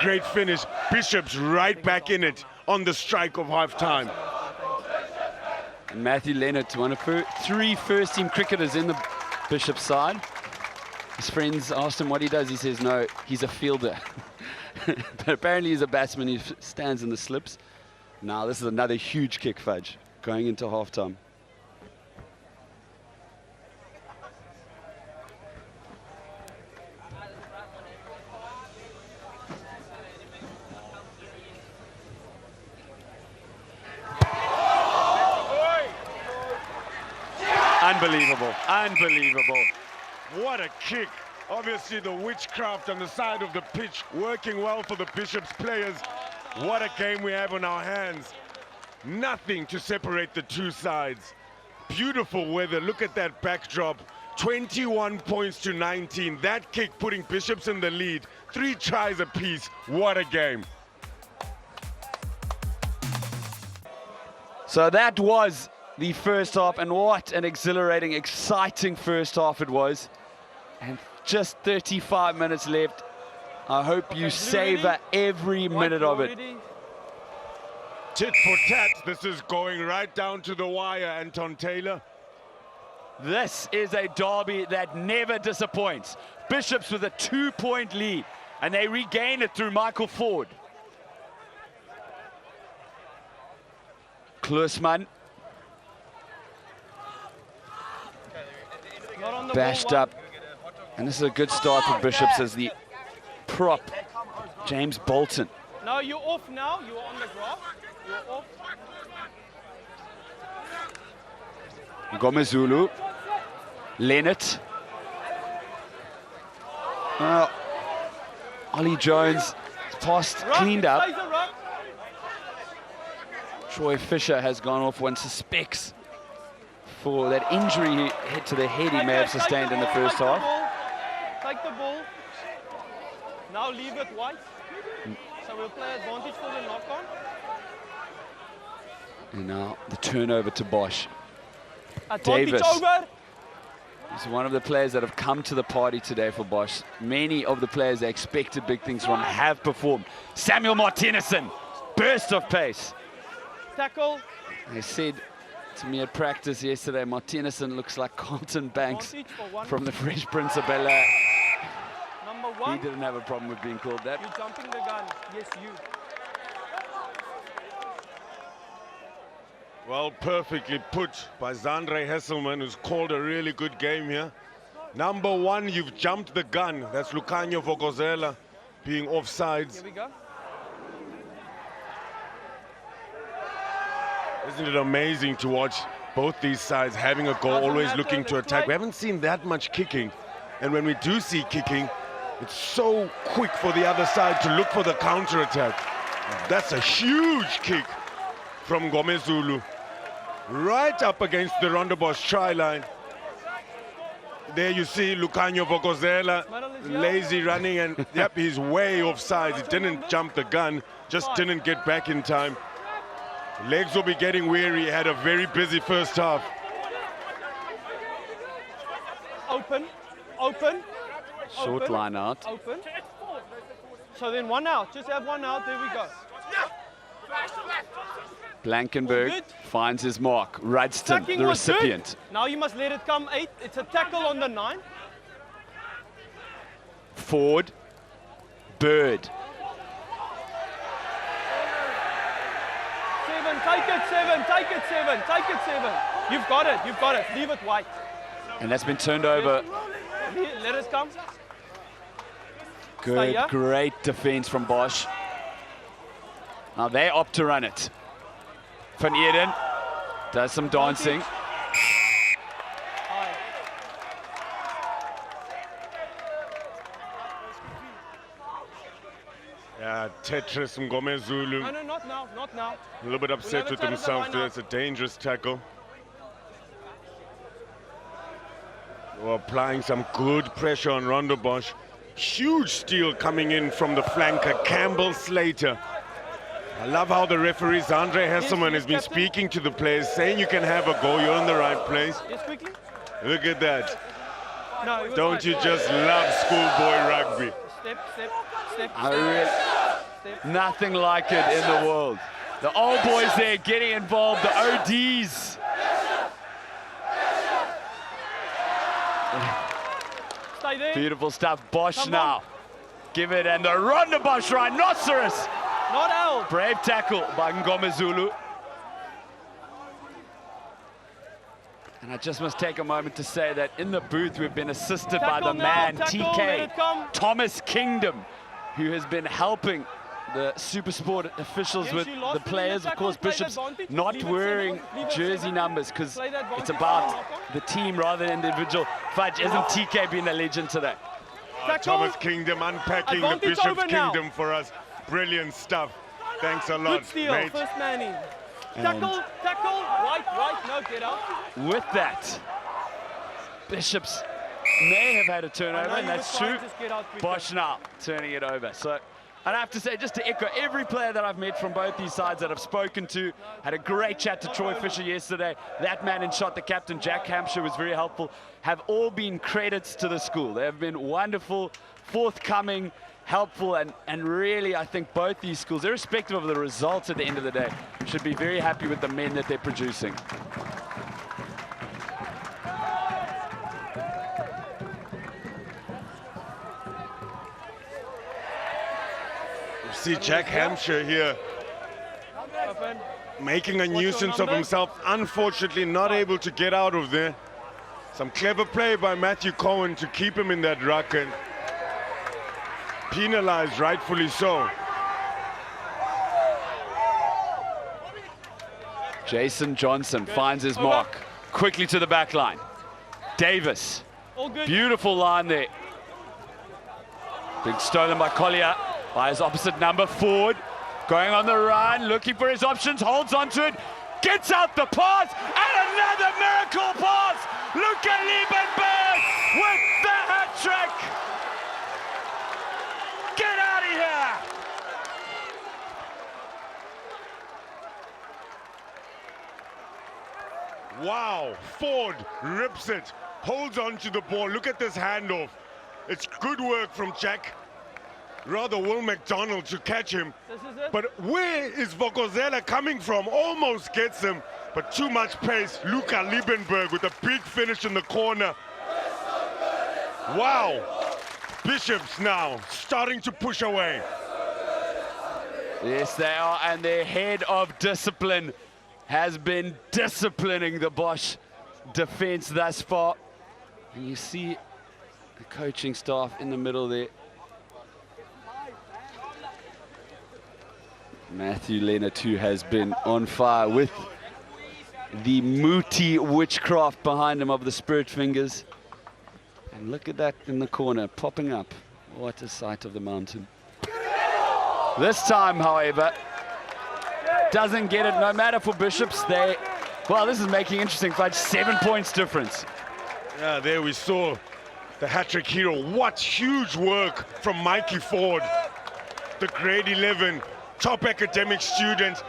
Great finish. Bishops right back in it on the strike of half-time. And Matthew Leonard, one of 3 first-team cricketers in the Bishop side. His friends asked him what he does. He says, no, he's a fielder. But apparently he's a batsman. He stands in the slips. Now this is another huge kick, Fudge, going into halftime. Unbelievable. What a kick. Obviously the witchcraft on the side of the pitch working well for the Bishops players. What a game we have on our hands. Nothing to separate the two sides. Beautiful weather. Look at that backdrop. 21 points to 19. That kick putting Bishops in the lead. 3 tries apiece. What a game. So that was the first half, and what an exhilarating, exciting first half it was. And just 35 minutes left. I hope you savor every minute of it. Tit for tat. This is going right down to the wire, Anton Taylor. This is a derby that never disappoints. Bishops with a 2-point lead, and they regain it through Michael Ford. Klusman bashed up, and this is a good start for Bishops as the prop, James Bolton. No, you're off now. You're on the grass. You're off. Ngomezulu, Leonard. Ollie Jones passed, cleaned up. Troy Fisher has gone off. One suspects for that injury he hit to the head he may have sustained in the first half. Take the ball. Now leave it wide. So we'll play advantage for the knock-on. And now the turnover to Bosch. Advantage Davis. over. He's one of the players that have come to the party today for Bosch. Many of the players they expected big things from have performed. Samuel Martinezson, burst of pace. Tackle. They said to me at practice yesterday, Martinezson looks like Carlton Banks from the Fresh Prince of Bel-Air. Number 1. He didn't have a problem with being called that. You're jumping the gun. Yes, you. Well, perfectly put by Zandre Hesselman, who's called a really good game here. Number 1, you've jumped the gun. That's Lucanio Vokozela being offsides. Here we go. Isn't it amazing to watch both these sides having a goal, always looking to attack? We haven't seen that much kicking. And when we do see kicking, it's so quick for the other side to look for the counter-attack. That's a huge kick from Ngomezulu. Right up against the Rondebosch try line. There you see Lucanio Vokozela, lazy running, and yep, he's way offside. He didn't jump the gun, just didn't get back in time. Legs will be getting weary. He had a very busy first half. Open. Open. Short Open. line out. Open. So then 1 out. Just have 1 out. There we go. Blankenberg finds his mark. Rudston, Attacking the was good. recipient. Now you must let it come 8. It's a tackle on the 9. Ford, Bird. 7. Take it 7. Take it 7. Take it 7. You've got it. You've got it. Leave it wide. And that's been turned over. Let us come. Good, here. great defense from Bosch. Now they opt to run it. Van Eden does some dancing. High. Yeah, Tetris Ngomezulu. No, not now. Not now. A little bit upset with himself there. It's a dangerous tackle. We're applying some good pressure on Rondebosch. Huge steal coming in from the flanker, Campbell Slater. I love how the referee, Zandre Hesselman, has been speaking to the players, saying you can have a go, you're in the right place. Yes, quickly. Look at that. No, Don't you just love schoolboy rugby? Step. Nothing like it in the world. The old boys there getting involved, the ODs. Stay there. Beautiful stuff. Bosch Come now. on. Give it, and the Rondebosch Rhinoceros. Not out. Brave tackle by Ngomezulu. And I just must take a moment to say that in the booth we've been assisted by Tackle the man, now, tackle, let it come. TK, Thomas Kingdom, who has been helping the SuperSport officials Yes, with you lost the it in players. the Of course, tackle, play the Bishop's advantage, not leave it wearing simple, leave it jersey simple. numbers because Play the it's advantage, about knock on. the team rather than individual. Fudge, isn't TK being a legend today? Tackle. Thomas Kingdom unpacking the Advantage Bishop's over now. Kingdom for us. Brilliant stuff. Thanks a lot, Good steal. mate. First man in. And Tackle. Right. No, get out. with that, Bishops may have had a turnover, I know and you that's were trying true. to just get out quicker. Bosch now turning it over. So, and I have to say, just to echo, every player that I've met from both these sides that I've spoken to, had a great chat to Troy Fisher yesterday. That man in shot, the captain, Jack Hampshire, was very helpful. Have all been credits to the school. They have been wonderful, forthcoming, helpful, and really, I think both these schools, irrespective of the results at the end of the day, should be very happy with the men that they're producing. See Jack Hampshire here Open. making a nuisance of himself. Unfortunately, not able to get out of there. Some clever play by Matthew Cohen to keep him in that ruck and penalized, rightfully so. Jason Johnson finds his mark. Quickly to the back line. Davis. All good. Beautiful line there. Big stolen by Collier. By his opposite number, Ford. Going on the run, looking for his options, holds onto it, gets out the pass, and another miracle pass! Luca Liebenberg with the hat-trick! Get out of here! Wow, Ford rips it, holds on to the ball. Look at this handoff. It's good work from Jack. Rather Will McDonald to catch him. This is it. But where is Vokozela coming from? Almost gets him, but too much pace. Luca Liebenberg with a big finish in the corner. Wow. Bishops now starting to push away. Yes, they are, and their head of discipline has been disciplining the Bosch defense thus far. And you see the coaching staff in the middle there. Matthew Leonard too has been on fire with the Mooti witchcraft behind him of the spirit fingers. And look at that in the corner, popping up. What a sight of the mountain. This time, however, doesn't get it, no matter for Bishops. Well, this is making interesting fight, 7 points difference. Yeah, there we saw the hat-trick hero. What huge work from Mikey Ford, the grade 11 top academic student.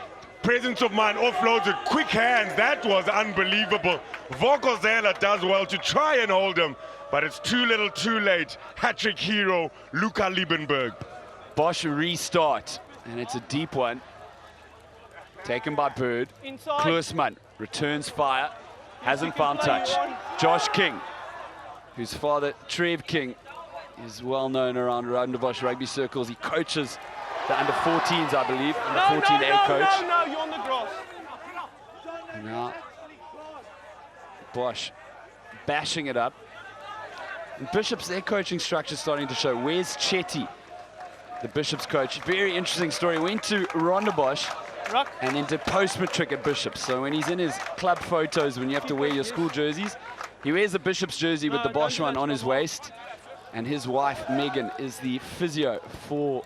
Presence of mind, offloads with quick hands. That was unbelievable. Vokozela does well to try and hold him, but it's too little too late. Hat-trick hero, Luca Liebenberg. Bosch restart, and it's a deep one. Taken by Bird. Inside. Kluisman returns fire, hasn't found touch. Josh King, whose father, Trev King, is well known around Rondebosch rugby circles. He coaches the under-14s, I believe, under-14A coach. No, you're on the grass. Now, Bosch bashing it up. And Bishops, their coaching structure starting to show. Where's Chetty, the Bishops coach? Very interesting story. Went to Rondebosch and then did post-matric at Bishops. So when he's in his club photos, when you have to wear your school jerseys, he wears a Bishops jersey with the Bosch one on his waist. And his wife, Megan, is the physio for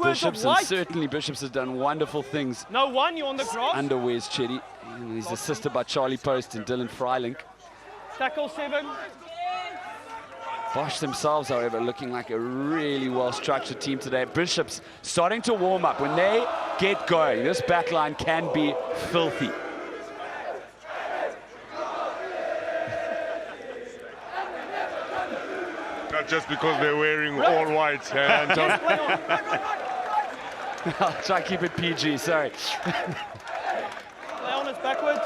Bishops. And certainly Bishops has done wonderful things. No one, you're on the grass. Underwears Chetty. And he's assisted by Charlie Post and Dylan Freilink. Tackle 7. Bosch themselves, however, looking like a really well-structured team today. Bishops starting to warm up. When they get going, this back line can be filthy. Not just because they're wearing all white, Anton. I'll try to keep it PG, sorry. Play on it backwards.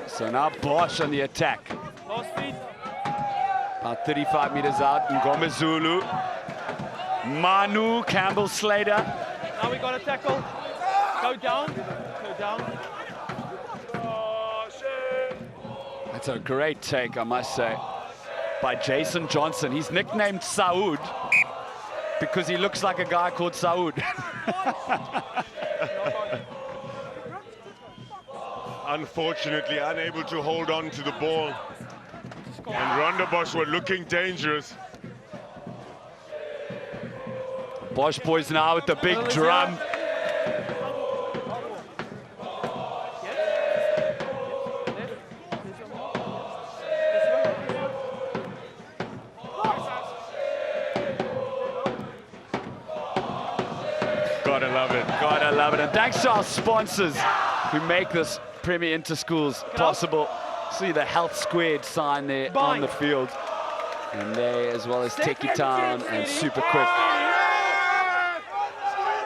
So now Bosch on the attack. Last feet. About 35 meters out, Ngome Zulu. Manu, Campbell Slater. Now we got a tackle. Go down. Go down. That's a great take, I must say, by Jason Johnson. He's nicknamed Saud because he looks like a guy called Saud. Unfortunately, unable to hold on to the ball. And Rondebosch were looking dangerous. Bosch boys now with the big drum. Gotta love it, gotta love it. And thanks to our sponsors who make this Premier Interschools possible. See the Health Squared sign there on the field. And they, as well as Techie Town and Super Quick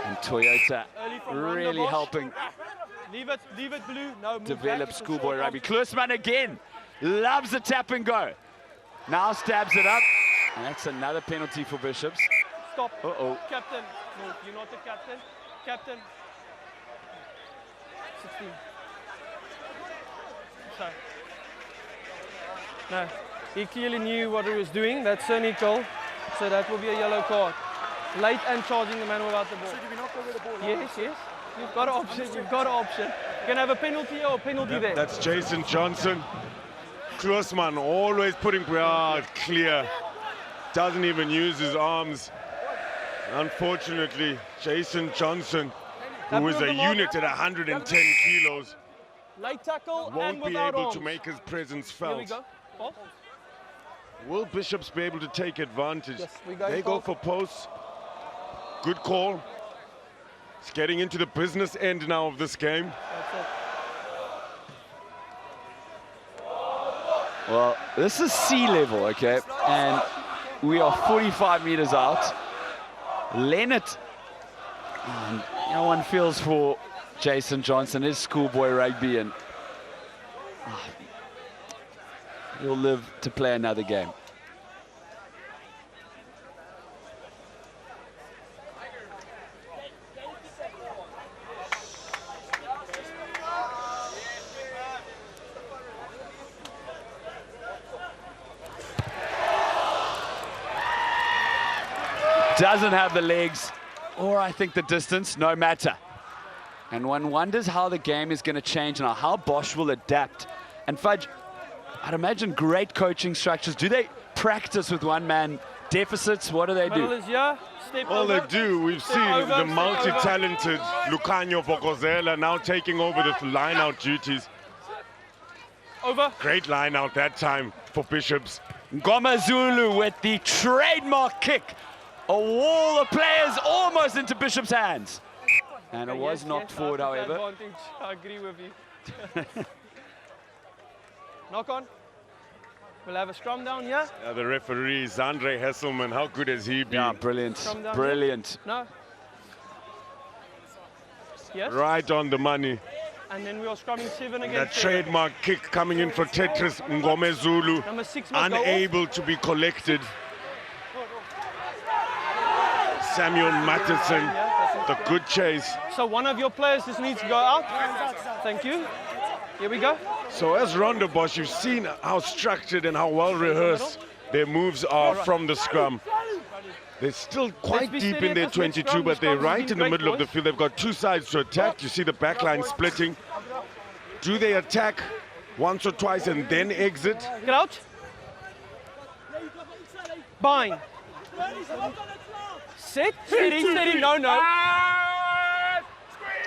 and Toyota, really helping Leave it blue. No, develop schoolboy rugby. Kluisman again loves the tap and go. Now stabs it up. And that's another penalty for Bishops. Stop. Uh-oh. Captain. No, you're not the captain. Captain. 16. Sorry. No, he clearly knew what he was doing. That's cynical. So that will be a yellow card. Late and charging the man without the ball. So did we not go with the ball? Yes, yes. You've got an option. You've got an option. You can have a penalty or a penalty there. That's Jason Johnson. Kluisman always putting clear. Doesn't even use his arms. Unfortunately, Jason Johnson, who Tackle is of a the mark. unit at 110 kilos, Late tackle and won't be without able arms. to make his presence Here we felt. go. Paul. Will Bishops be able to take advantage? Yes, we go, They go Paul. for posts. Good call. It's getting into the business end now of this game. That's it. Well, this is sea level, okay? And we are 45 meters out. Leonard, no one feels for Jason Johnson, his schoolboy rugby, and he'll live to play another game. Doesn't have the legs, or I think the distance, no matter. And one wonders how the game is going to change now, how Bosch will adapt. And Fudge, I'd imagine great coaching structures. Do they practice with one-man deficits? What do they Middle do? is here. Step All over. they do, we've Step seen over, the step multi-talented Lucanio Bokozela now taking over the line-out duties. Over. Great line-out that time for Bishops. Ngoma Zulu with the trademark kick. A wall of players almost into Bishop's hands. And it was Yes, knocked yes, forward, that's the however. advantage. I agree with you. Knock on. We'll have a scrum down here. The referee is Andre Hesselman. How good has he been? Yeah, brilliant, Scrum down brilliant. No. Yes. Right on the money. And then we are scrumming 7 That against 7. trademark kick coming in for Tetris Ngome Zulu. Number 6 must go off. Unable to be collected. Samuel Matheson, the good chase. So one of your players just needs to go out. Thank you. Here we go. So as Rondebosch, you've seen how structured and how well rehearsed their moves are from the scrum. They're still quite be deep steady in at their this next 22, scrum. The but they're scrum's right been in the great, middle of the boys. field. They've got two sides to attack. You see the back line splitting. Do they attack once or twice and then exit? Get out. Bind. Sit. Steady, steady. No, no.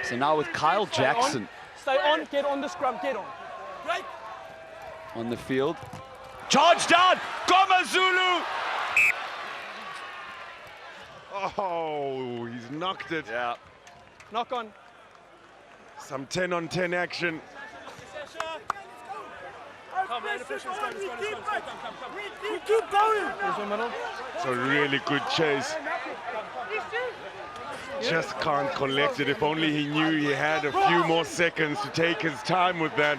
So now with Kyle Jackson Stay on. Get on the scrum. Get on. on the field. Charge down! Ngoma Zulu! Oh, he's knocked it. Yeah. Knock on. Some 10-on-10 action. There's your middle. It's a really good chase. Just can't collect it. If only he knew he had a few more seconds to take his time with that.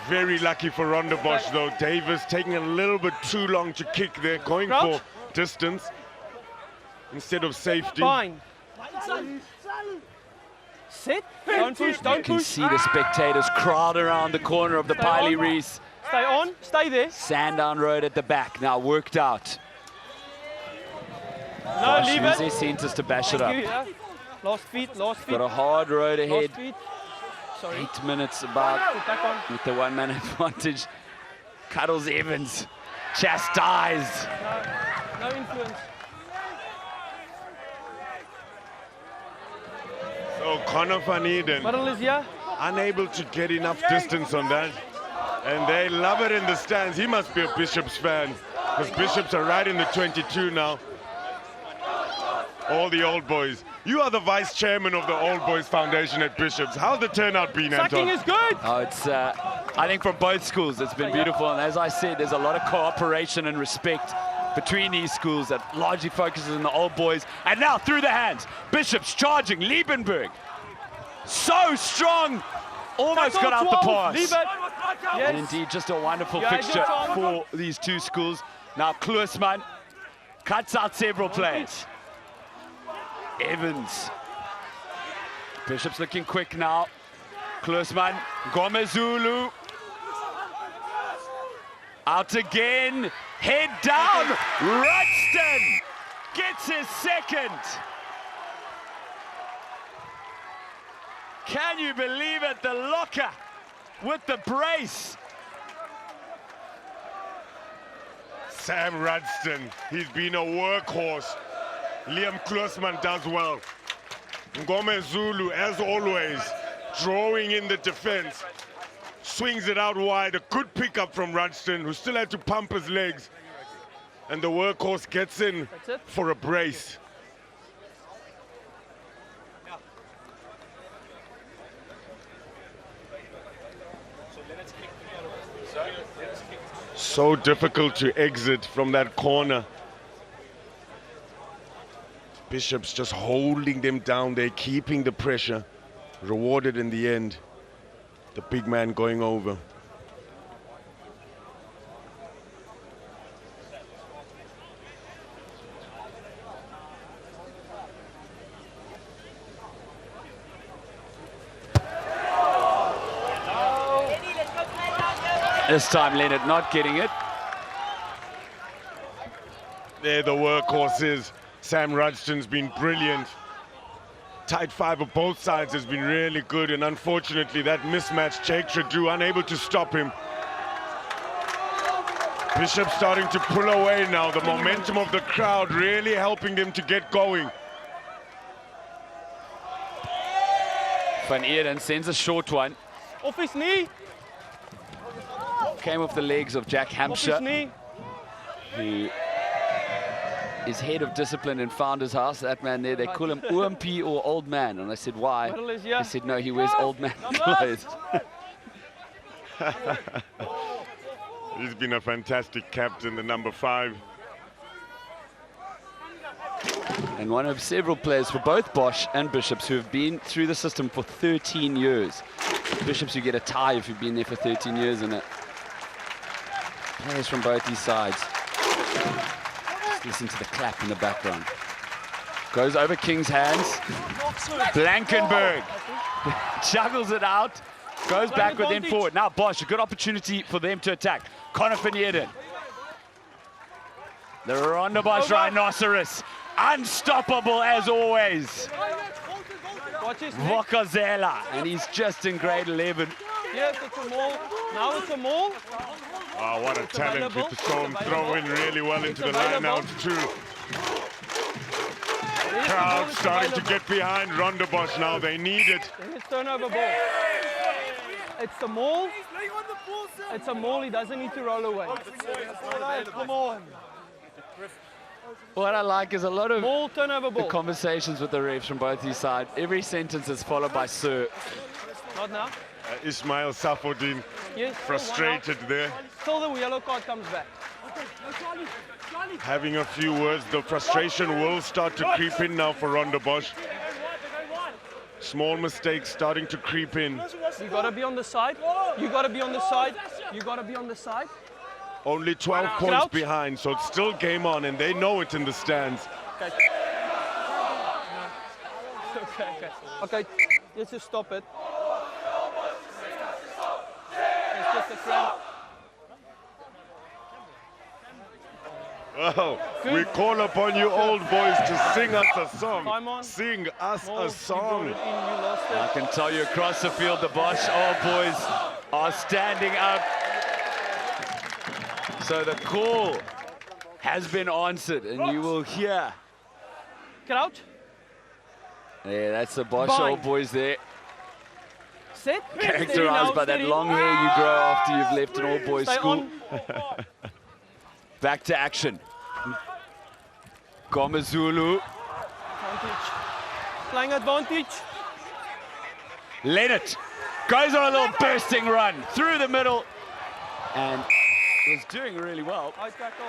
Very lucky for Rondebosch though. Davis taking a little bit too long to kick there, going Crouch. for distance instead of safety. Bind. Sit. Don't push. You Don't can push. see the spectators crowd around the corner of the Piley Reese. Stay on. Stay there. Sandown Road at the back, now worked out. No, leave Use their it. centers to bash it Thank you, up. yeah. Last feet. Last feet. Got a hard road ahead. Last feet. Sorry. 8 minutes about Put back on. with the one-man advantage. Cuddles Evans, chastised. No influence. So Connor van Eden Middle is here. unable to get enough distance on that. And they love it in the stands. He must be a Bishops fan, because Bishops are right in the 22 now. All the old boys. You are the vice chairman of the Old Boys Foundation at Bishops. How's the turnout been, Sucking Anton? is good. Oh, it's, I think from both schools, it's been beautiful. And as I said, there's a lot of cooperation and respect between these schools that largely focuses on the old boys. And now through the hands, Bishops charging Liebenberg. So strong, almost Tackle got out the 12. pass. Leave it. Yes. And indeed, just a wonderful Yeah, fixture good job. for these two schools. Now, Kloosman cuts out several players. Evans. Bishop's looking quick now. Kloosman, Ngoma Zulu. Out again, head down. Rudston gets his second. Can you believe it? The locker with the brace. Sam Rudston, he's been a workhorse. Liam Kloosman does well. Ngome Zulu, as always, drawing in the defense. Swings it out wide, a good pickup from Rudston, who still had to pump his legs. And the workhorse gets in for a brace. So difficult to exit from that corner. Bishop's just holding them down. They're keeping the pressure. Rewarded in the end. The big man going over. This time Leonard not getting it. There the workhorse is. Sam Rudston's been brilliant. Tight five of both sides has been really good, and unfortunately that mismatch, Jake Tradu unable to stop him. Bishop starting to pull away now. The momentum of the crowd really helping them to get going. Van Eeren sends a short one. Off his knee. Came off the legs of Jack Off Hampshire, his knee. who is head of discipline in Founder's House. That man there, they call him UMP or old man. And I said, why? He said, no, he wears old man clothes. He's been a fantastic captain, the number 5. And one of several players for both Bosch and Bishops who have been through the system for 13 years. Bishops, you get a tie if you've been there for 13 years, and players from both these sides. Just listen to the clap in the background. Goes over King's hands. Blankenberg juggles it out. Goes backward, then forward. Now Bosch, a good opportunity for them to attack. Conor van Eeden. The Rondebosch Rhinoceros. Unstoppable as always. Vokazela, and he's just in grade 11. Yes, it's a maul. Now it's a maul. Oh, what a talent with the stone throwing really well into the line out too. Crowd starting to get behind Rondebosch now. They need it. It's turnover ball. It's the maul. It's a maul. He doesn't need to roll away. Come on. What I like is a lot of Ball, turnover the ball. conversations with the refs from both these sides. Every sentence is followed by sir. Not now. Ismail Safodin Yes. frustrated there. Till the yellow card comes back. Having a few words. The frustration will start to creep in now for Rondebosch. Small mistakes starting to creep in. You gotta be on the side. You gotta be on the side. You gotta be on the side. Only 12 points behind, so it's still game on, and they know it in the stands. Okay. Okay, let's just stop it. It's just a cramp. Oh, we call upon you old boys to sing us a song. Time on. Sing us Maul, a you song. brought it in, you lost it. I can tell you across the field, the Bosch old boys are standing up. So the call has been answered, and you will hear. Crouch. Yeah, that's the Bosch Bind. old boys there. Set. Characterized by that long hair you grow after you've left an old boys Stay school. on. Back to action. Gomezulu. Advantage. Playing advantage. Leonard goes on a little bursting run through the middle and was doing really well. High tackle.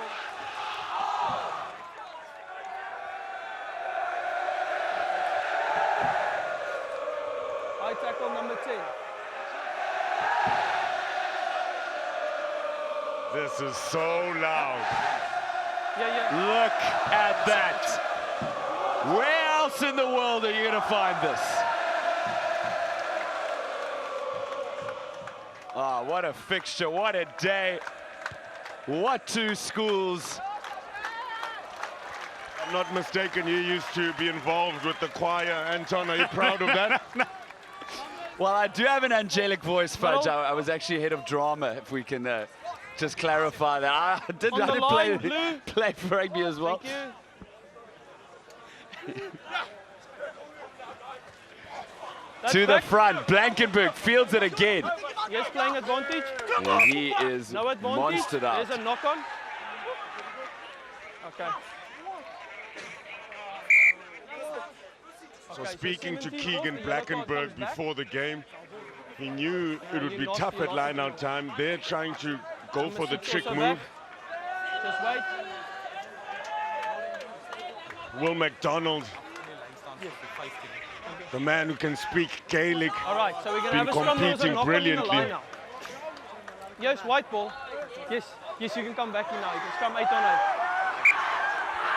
High tackle number 10. This is so loud. Yeah. Look at that. Where else in the world are you going to find this? Ah, what a fixture, what a day. What two schools. I'm not mistaken, you used to be involved with the choir. Anton, are you proud of that? Well, I do have an angelic voice, Fudge. I was actually head of drama, if we can just clarify that. I did On know the to line, play, Blue. play for rugby as well. Thank you. That's To the back. front, Blankenburg fields it again. Yes, playing advantage. And he is No advantage. monstered out. There's a knock on. Okay. So Okay, speaking to 17 Keegan off, the yellow card Blackenberg comes back. before the game, he knew it would you be lost- tough you at lost line-out it. time. They're trying to go for the Six trick also move. back. Just wait. Will McDonald, the man who can speak Gaelic, All right, so we're going to been have a scrum. There was a competing knock on in the brilliantly. line now. Yes, white ball. Yes, yes, you can come back in now. You can scrum 8 on 8.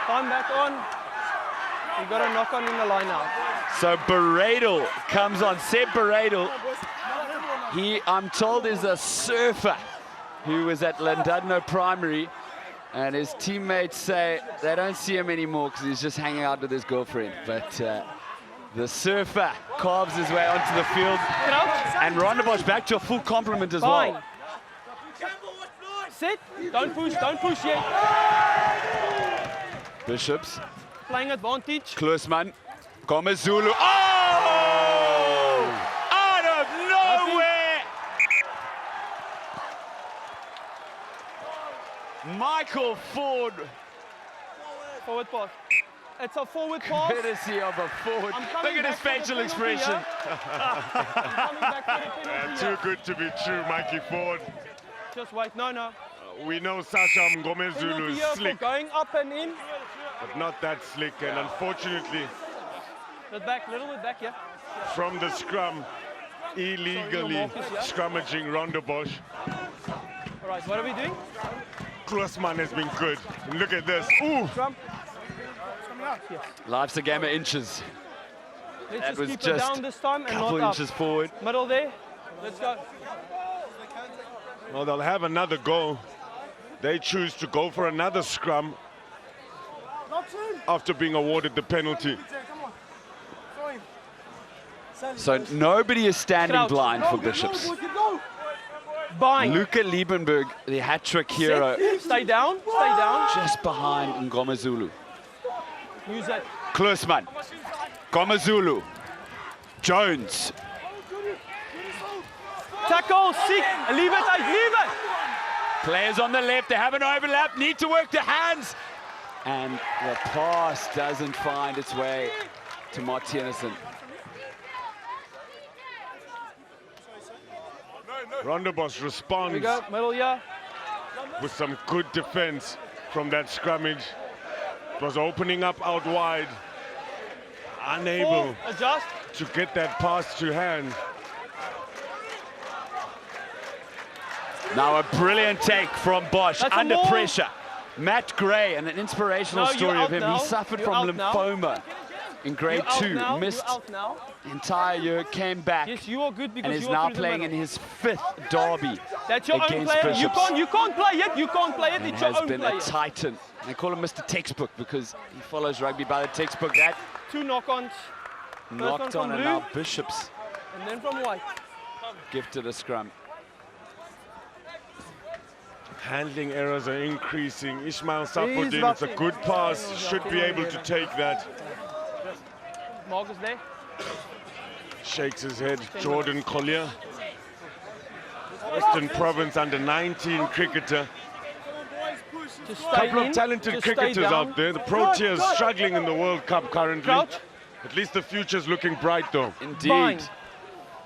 Time back on. You got a knock on in the line now. So Beradle comes on. Seb Beradle, he, I'm told, is a surfer who was at Llandudno Primary, and his teammates say they don't see him anymore because he's just hanging out with his girlfriend. But the surfer carves his way onto the field, Crouch. and Rondebosch back to a full complement as Fine. well. Sit. Don't push yet. Bishops, Playing advantage. Kloosman, Gomezulu. Oh! Out of nowhere! Michael Ford, Forward pass. It's a forward pass. courtesy of a forward. I'm Look coming at his back for the facial penalty, expression. I'm coming back for the penalty, Too good to be true, Mikey Ford. Just wait. No. We know Sasha Mgomezulu Penalty is here for slick, going up and in. but not that slick. And unfortunately, Little bit back, yeah. from the scrum, illegally Marcus, yeah? scrummaging Rondebosch. All right, what are we doing? Kloosman has been good. And look at this. Ooh! Scrum. Yes. Life's a game of inches. Let's That just was keep it just down this time a and couple not up. inches forward. Middle there. Let's go. Well, they'll have another go. They choose to go for another scrum after being awarded the penalty. So nobody is standing Crouch. blind for Bishops. Bind. Luca Liebenberg, the hat-trick hero, Sit. Stay down. just behind Ngomezulu. Use that. Kloosman, Gomezulu, Jones, Tackle. Seek. Leave it. players on the left, they have an overlap, need to work the hands. And the pass doesn't find its way to Martinezson. Rondebosch Here we responds go. Middle, yeah. with some good defense from that scrummage. It was opening up out wide, unable Adjust. to get that pass to hand. Now a brilliant take from Bosch That's a under maul. pressure. Matt Gray, and an inspirational No, you're story of out him. now. He suffered You're from out now. lymphoma in grade You're 2, out now. missed You're out now. the entire year, came back, Yes, you are good because and is you are now through the playing in middle. his 5th derby. That's your own against player. Bishops. You can't play it. You can't play it. And It's your has own been player. a titan. They call him Mr. Textbook because he follows rugby by the textbook. That 2 knock-ons. knocked one from on, and Blue. now Bishops And then from White. gifted a scrum. Handling errors are increasing. Ismail Safodin, it's a good pass, should be able to take that. Marcus there. Shakes his head. Jordan Collier, Western Province under-19 cricketer. Just Couple stay of in. talented Just stay cricketers down. out there. The Proteas struggling in the World Cup currently. Crouch. At least the future's looking bright though. Indeed. Bind.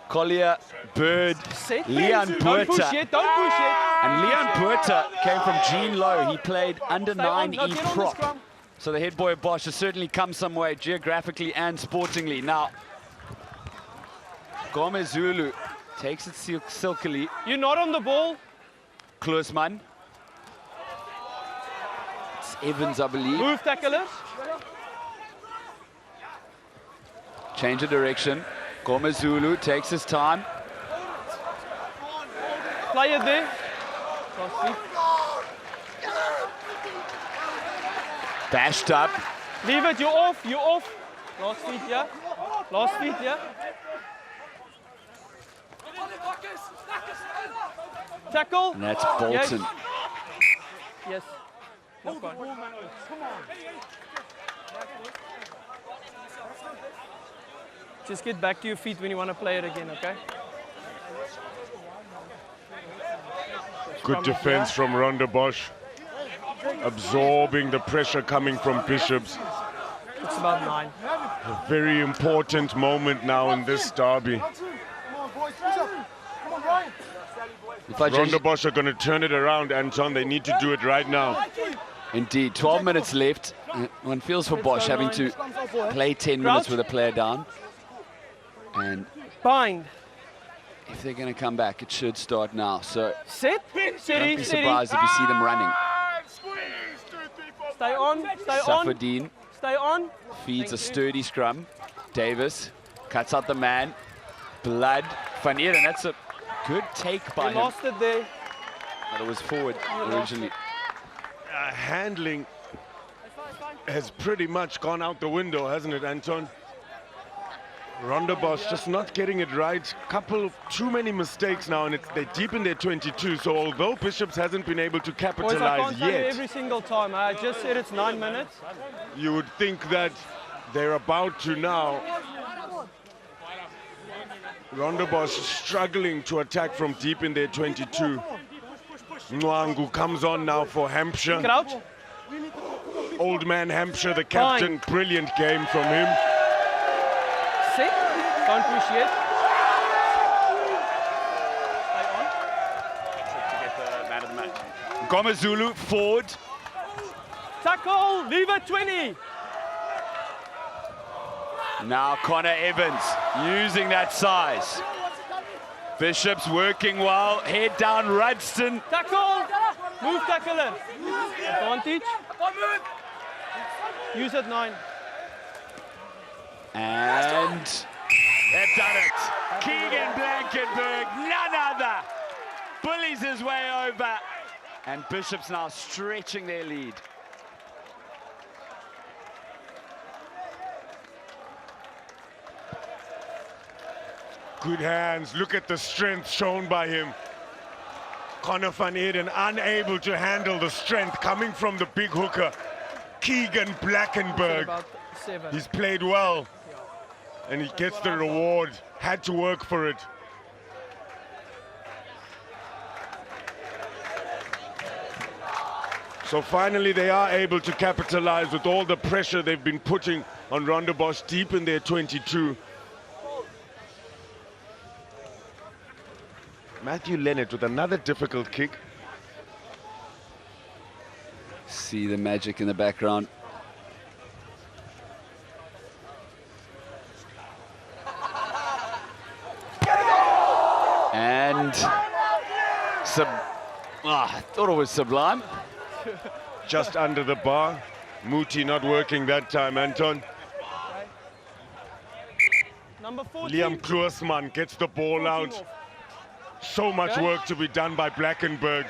Collier, Bird, Set. Leon Don't push Puerta. yet. Don't push yet. And Leon Puerta came from Gene Low. He played under Stay on. 9E Now get on the prop. scrum. So the head boy of Bosch has certainly come some way geographically and sportingly. Now, Gomezulu takes it silkily. You're not on the ball. Kloosman. It's Evans, I believe. Move tacklers. Change of direction. Gomezulu takes his time. Play it there. Last feet. Bashed up. Leave it. You're off. You're off. Last feet, yeah. Last feet, yeah. Tackle. And that's Bolton. Yes. Yes. No point. Just get back to your feet when you want to play it again, okay? Good defense from Rondebosch. Absorbing the pressure coming from Bishops. It's about 9. A very important moment now in this derby. Rondebosch are going to turn it around, Anton. They need to do it right now. Indeed, 12 minutes left. One feels for Bosch having to play 10 minutes with a player down. And Bind. if they're going to come back, it should start now. So Sit. don't Steady. be surprised if you see them running. Stay on. Stay on. Safadine Stay on. feeds a sturdy scrum. Davis cuts out the man. Blood. Van Eeren, that's a good take by We him. lost it there. But it was forward originally. Handling has pretty much gone out the window, hasn't it, Anton? Rondebosch just not getting it right. Too many mistakes now, and they're deep in their 22. So although Bishops hasn't been able to Boys, I capitalize can't tell you yet, every single time. I just said it's 9 minutes. you would think that they're about to now. Rondebosch struggling to attack from deep in their 22. Nwangu comes on now for Hampshire. Crouch. Old man Hampshire, the captain. Brilliant game from him. Sit. Don't push yet. Stay on. To get the man of the match. Ngomezulu forward. Tackle. Leave it 20. Now Connor Evans using that size. Bishops working well. Head down Rudston. Tackle. Move tackle in. Advantage. Use it 9. And They've done it. Keegan Blankenberg, none other. Bullies his way over. And Bishops now stretching their lead. Good hands. Look at the strength shown by him. Connor van Eeden unable to handle the strength coming from the big hooker. Keegan Blankenberg. About 7. He's played well. And he gets the reward. Had to work for it. So finally they are able to capitalize with all the pressure they've been putting on Rondebosch deep in their 22. Matthew Leonard with another difficult kick. see the magic in the background. And I thought it was sublime. Just under the bar. Muti not working that time, Anton. Number 14. Liam Kloosman gets the ball out. So much work to be done by Blankenberg.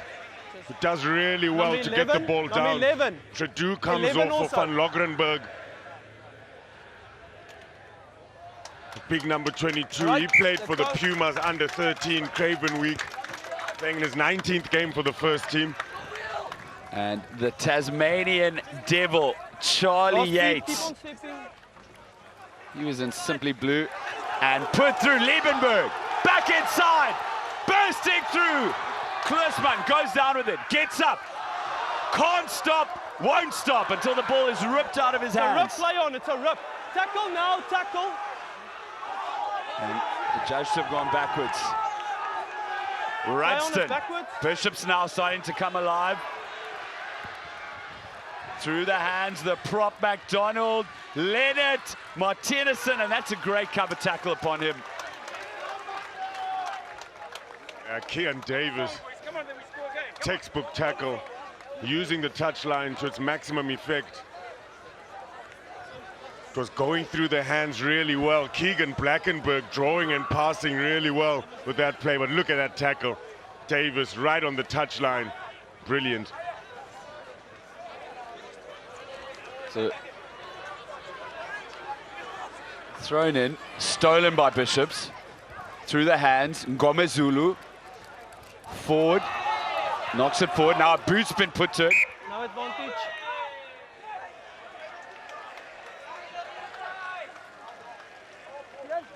He does really well Number to get the 11, ball number down. 11. Tradu comes 11 off for also. Van Logrenberg. The big number 22. Right, He played let's for the go. Pumas under 13 Craven Week. Playing in his 19th game for the first team. And the Tasmanian Devil, Charlie Last feet, Yates. keep on stepping. He was in simply blue and put through Liebenberg. Back inside, bursting through. Kloosman goes down with it, gets up, can't stop, won't stop until the ball is ripped out of his It's a rip, hands. play on, it's a rip. Tackle now, tackle. And the judge have gone backwards. Play on it Rudston, backwards. Bishop's now starting to come alive. Through the hands, the prop McDonald, Leonard, Martinezson, and that's a great cover tackle upon him. Kian Davis, textbook tackle, using the touchline to its maximum effect. It was going through the hands really well. Keegan Blankenberg drawing and passing really well with that play, but look at that tackle. Davis right on the touchline, brilliant. So thrown in, stolen by Bishops. Through the hands, Ngomezulu. Forward, Knocks it forward. Now a boot's been put to it. No advantage.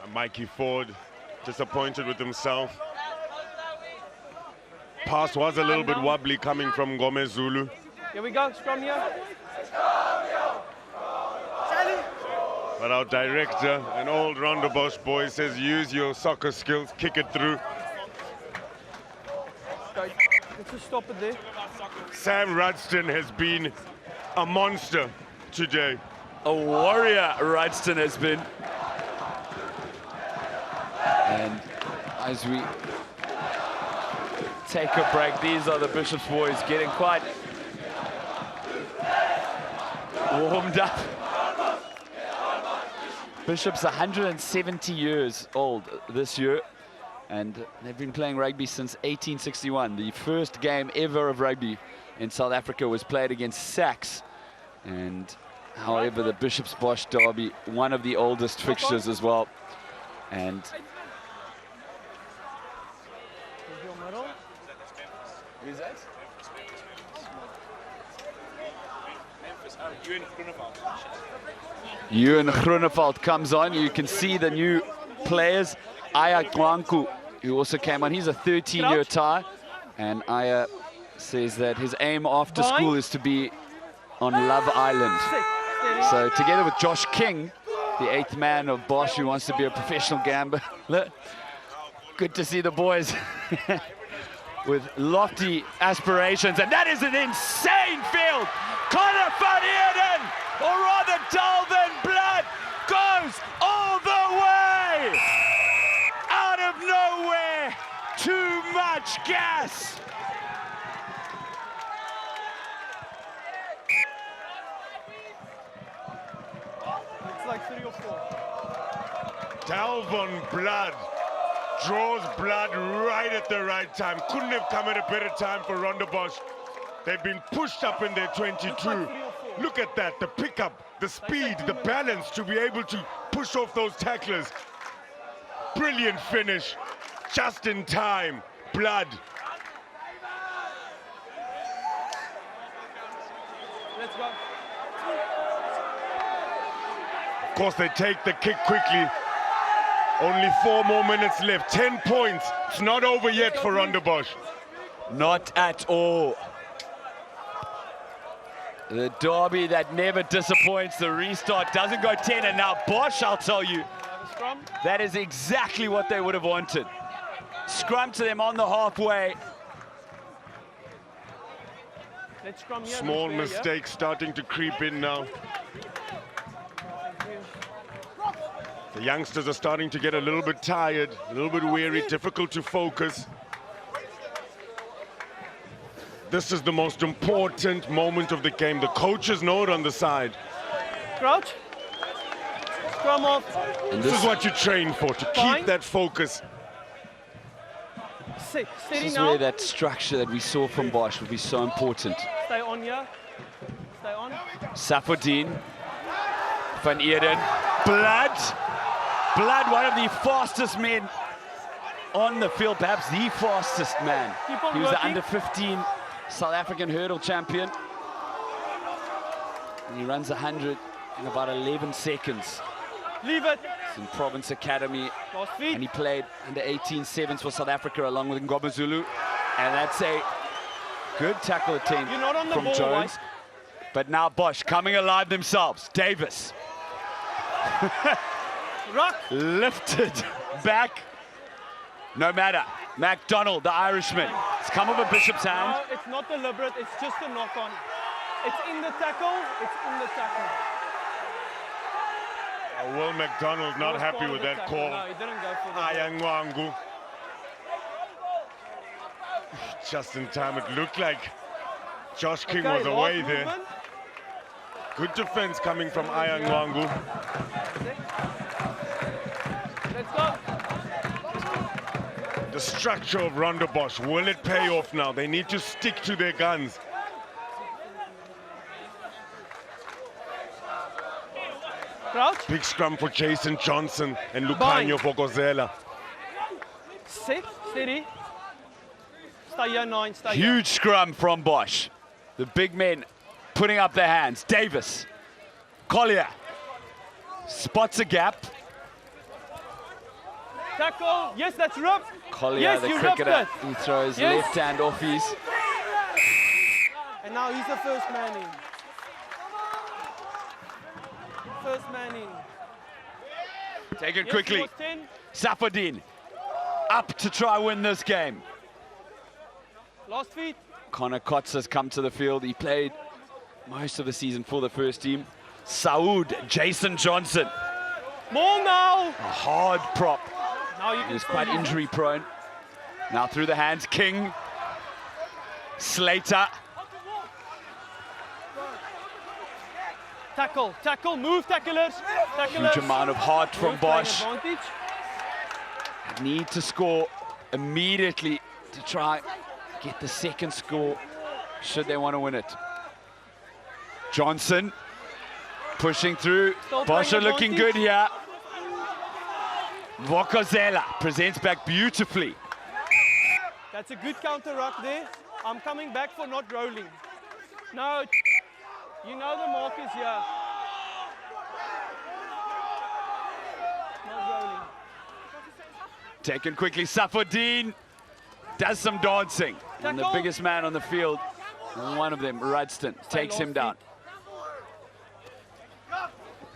And Mikey Ford disappointed with himself. Pass was a little bit wobbly coming from Gomez Zulu. Here we go, scrum here. But our director, an old Rondebosch boy, says use your soccer skills, kick it through. Okay, let's just stop it there. Sam Rudston has been a monster today. A warrior Rudston has been. And as we take a break, these are the Bishop's boys getting quite warmed up. Bishop's 170 years old this year, and they've been playing rugby since 1861. The first game ever of rugby in South Africa was played against Sax, and however the Bishop's Bosch derby, one of the oldest fixtures as well. And who's that? Ewan Groenewald comes on. You can see the new players. Aya Gwanku, who also came on. He's a 13-year tie. And Aya says that his aim after school is to be on Love Island. So together with Josh King, the 8th man of Bosch, who wants to be a professional gambler. Good to see the boys with lofty aspirations. And that is an insane field. Connor van Heerden, or rather Dalvin Blood, goes all the way. Out of nowhere, too much gas. It's like 3 or 4. Dalvin Blood draws blood right at the right time. Couldn't have come at a better time for Rondebosch. They've been pushed up in their 22. Look at that, the pickup, the speed, the balance to be able to push off those tacklers. Brilliant finish, just in time. Blood. Let's go. Of course, they take the kick quickly. Only 4 more minutes left. 10 points. It's not over yet for Rondebosch. Not at all. The derby that never disappoints. The restart doesn't go 10. And now Bosch, I'll tell you, that is exactly what they would have wanted. Scrum to them on the halfway. Let's scrum here. Small mistakes starting to creep in now. The youngsters are starting to get a little bit tired, a little bit weary, difficult to focus. This is the most important moment of the game. The coaches know it on the side. Crouch. Scrum off. And this is what you train for, to keep that focus. Steady This is now. where that structure that we saw from Bosch would be so important. Stay on here. Stay on. Safodien, Van Heerden, Blood. Blood, one of the fastest men on the field, perhaps the fastest man. Keep on He was the working. under-15 South African hurdle champion. And he runs 100 in about 11 seconds. Leave it. It's in Province Academy, Last and feet. he played under 18 sevens for South Africa along with Ngoma Zulu. And that's a good tackle attempt You're not on the from ball, Jones. right? But now Bosch coming alive themselves. Davis. Rock. Lifted back. No matter. MacDonald, the Irishman. It's come over Bishop's hand. No, it's not deliberate. It's just a knock on. It's in the tackle. It's in the tackle. Will McDonald not Was happy part of with the that tackle. call. No, he didn't go for the Ayangwangu. Just in time, it looked like Josh King was last away there. movement. Good defense coming from Ayangwangu. Let's go. The structure of Rondebosch, will it pay off now? They need to stick to their guns. Crouch. Big scrum for Jason Johnson and Lucanio for Gozela. Sit. Steady. Stay here, 9. Stay here. Huge scrum from Bosch. The big men putting up their hands. Davis. Collier. Spots a gap. Tackle. Yes, that's Rip. Collier, Yes, the you ripped cricketer, it. he throws Yes. left hand off his. And now he's the first man in. First man in. Taken Yes, quickly. he was 10. Safadine up to try win this game. Last feet. Connor Kotz has come to the field. He played most of the season for the first team. Saud, Jason Johnson, More now. a hard prop. Now you He can was still quite use it. injury prone. Now through the hands, King. Slater. Tackle, tackle, move tacklers. Tacklers. Huge amount of heart from Move, playing Bosch. advantage. Need to score immediately to try get the second score should they want to win it. Johnson pushing through. Still Bosch are playing looking advantage. good here. Vokozela presents back beautifully. That's a good counter ruck there. I'm coming back for not rolling. No, you know the mark is here. Not rolling. Taken quickly, Safadine does some dancing. And the Tackle. biggest man on the field, one of them, Rudston, takes him down.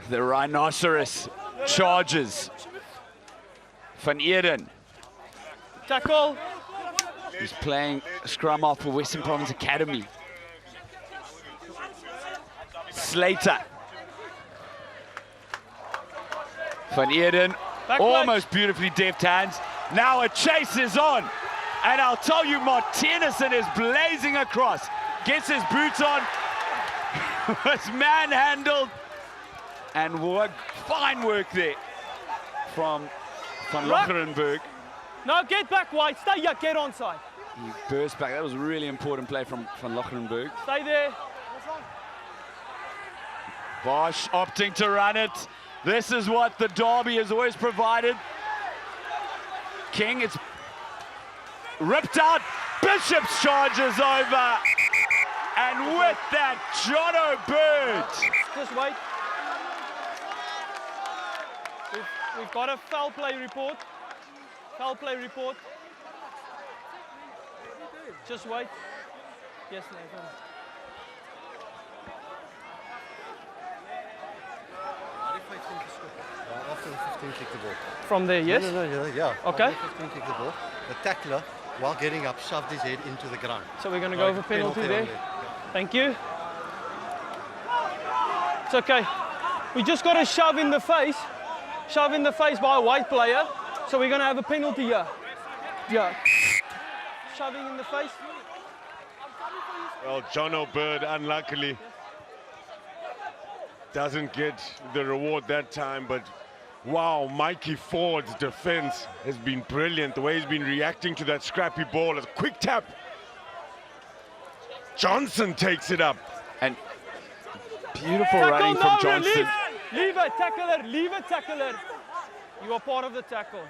The Rhinoceros charges. Van Eeren, Tackle. who's playing scrum off for Western Province Academy. Slater. Van Eeren, Back almost beautifully deft hands. Now a chase is on. And I'll tell you, Martinezson is blazing across. Gets his boots on. Was manhandled. And fine work there from Van Locherenberg. No, get back wide. Stay here. Get onside. He burst back. That was a really important play from Van Locherenberg. Stay there. Bosch opting to run it. This is what the derby has always provided. King, it's ripped out. Bishop's charges over. And with that, Jono Bird. Just wait. We've got a foul play report. Foul play report. Just wait. Yes, Nathan. After the 15 kick the ball. From there, yes? No, yeah. Okay. After 15 kick the ball. The tackler, while getting up, shoved his head into the ground. So we're going to go over penalty there. on there. Thank you. It's okay. We just got a shove in the face. Shove in the face by a white player. So we're going to have a penalty here. Yeah. Shoving in the face. Well, Jono Bird, unluckily, doesn't get the reward that time, but wow, Mikey Ford's defense has been brilliant. The way he's been reacting to that scrappy ball. A quick tap. Johnson takes it up. And beautiful Tackle, running no, from Johnson. Leave it, tackler, leave it, tackler. You are part of the tackle.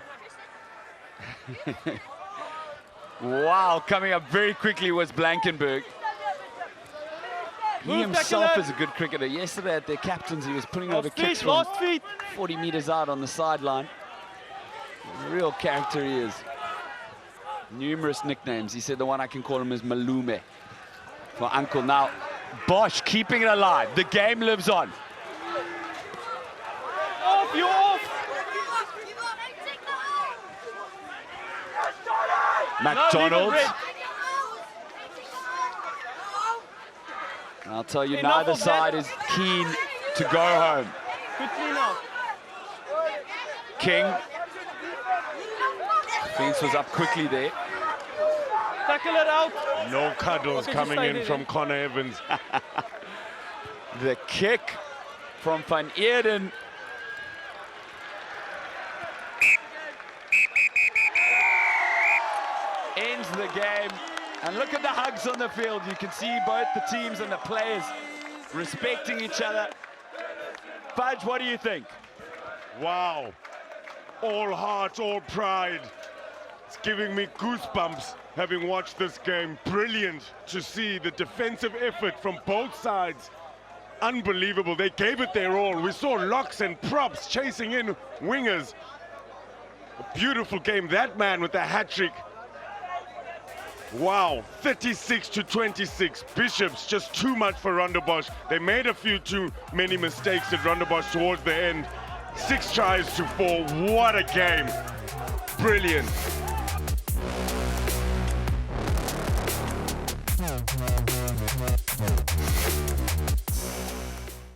Wow, coming up very quickly was Blankenberg. He Move, himself tackler. is a good cricketer. Yesterday at their captains, he was putting over Last kicks feet, from last feet. 40 meters out on the sideline. Real character he is. Numerous nicknames. He said the one I can call him is Malume for uncle. Now, Bosch keeping it alive. The game lives on. Off, you off. McDonald. No, leave it, I'll tell you, Enough neither of that. side is keen to go home. Good clean out. King. Fence was up quickly there. Tackle it out. No cuddles Okay, just coming stay in there from then. Connor Evans. The kick from Van Eeren. Ends the game. And look at the hugs on the field. You can see both the teams and the players respecting each other. Fudge, what do you think? Wow. All heart, all pride. It's giving me goosebumps having watched this game. Brilliant to see the defensive effort from both sides. Unbelievable. They gave it their all. We saw locks and props chasing in wingers. A beautiful game. That man with the hat-trick. Wow, 36-26. Bishops just too much for Rondebosch. They made a few too many mistakes at Rondebosch towards the end. 6 tries to 4. What a game. Brilliant.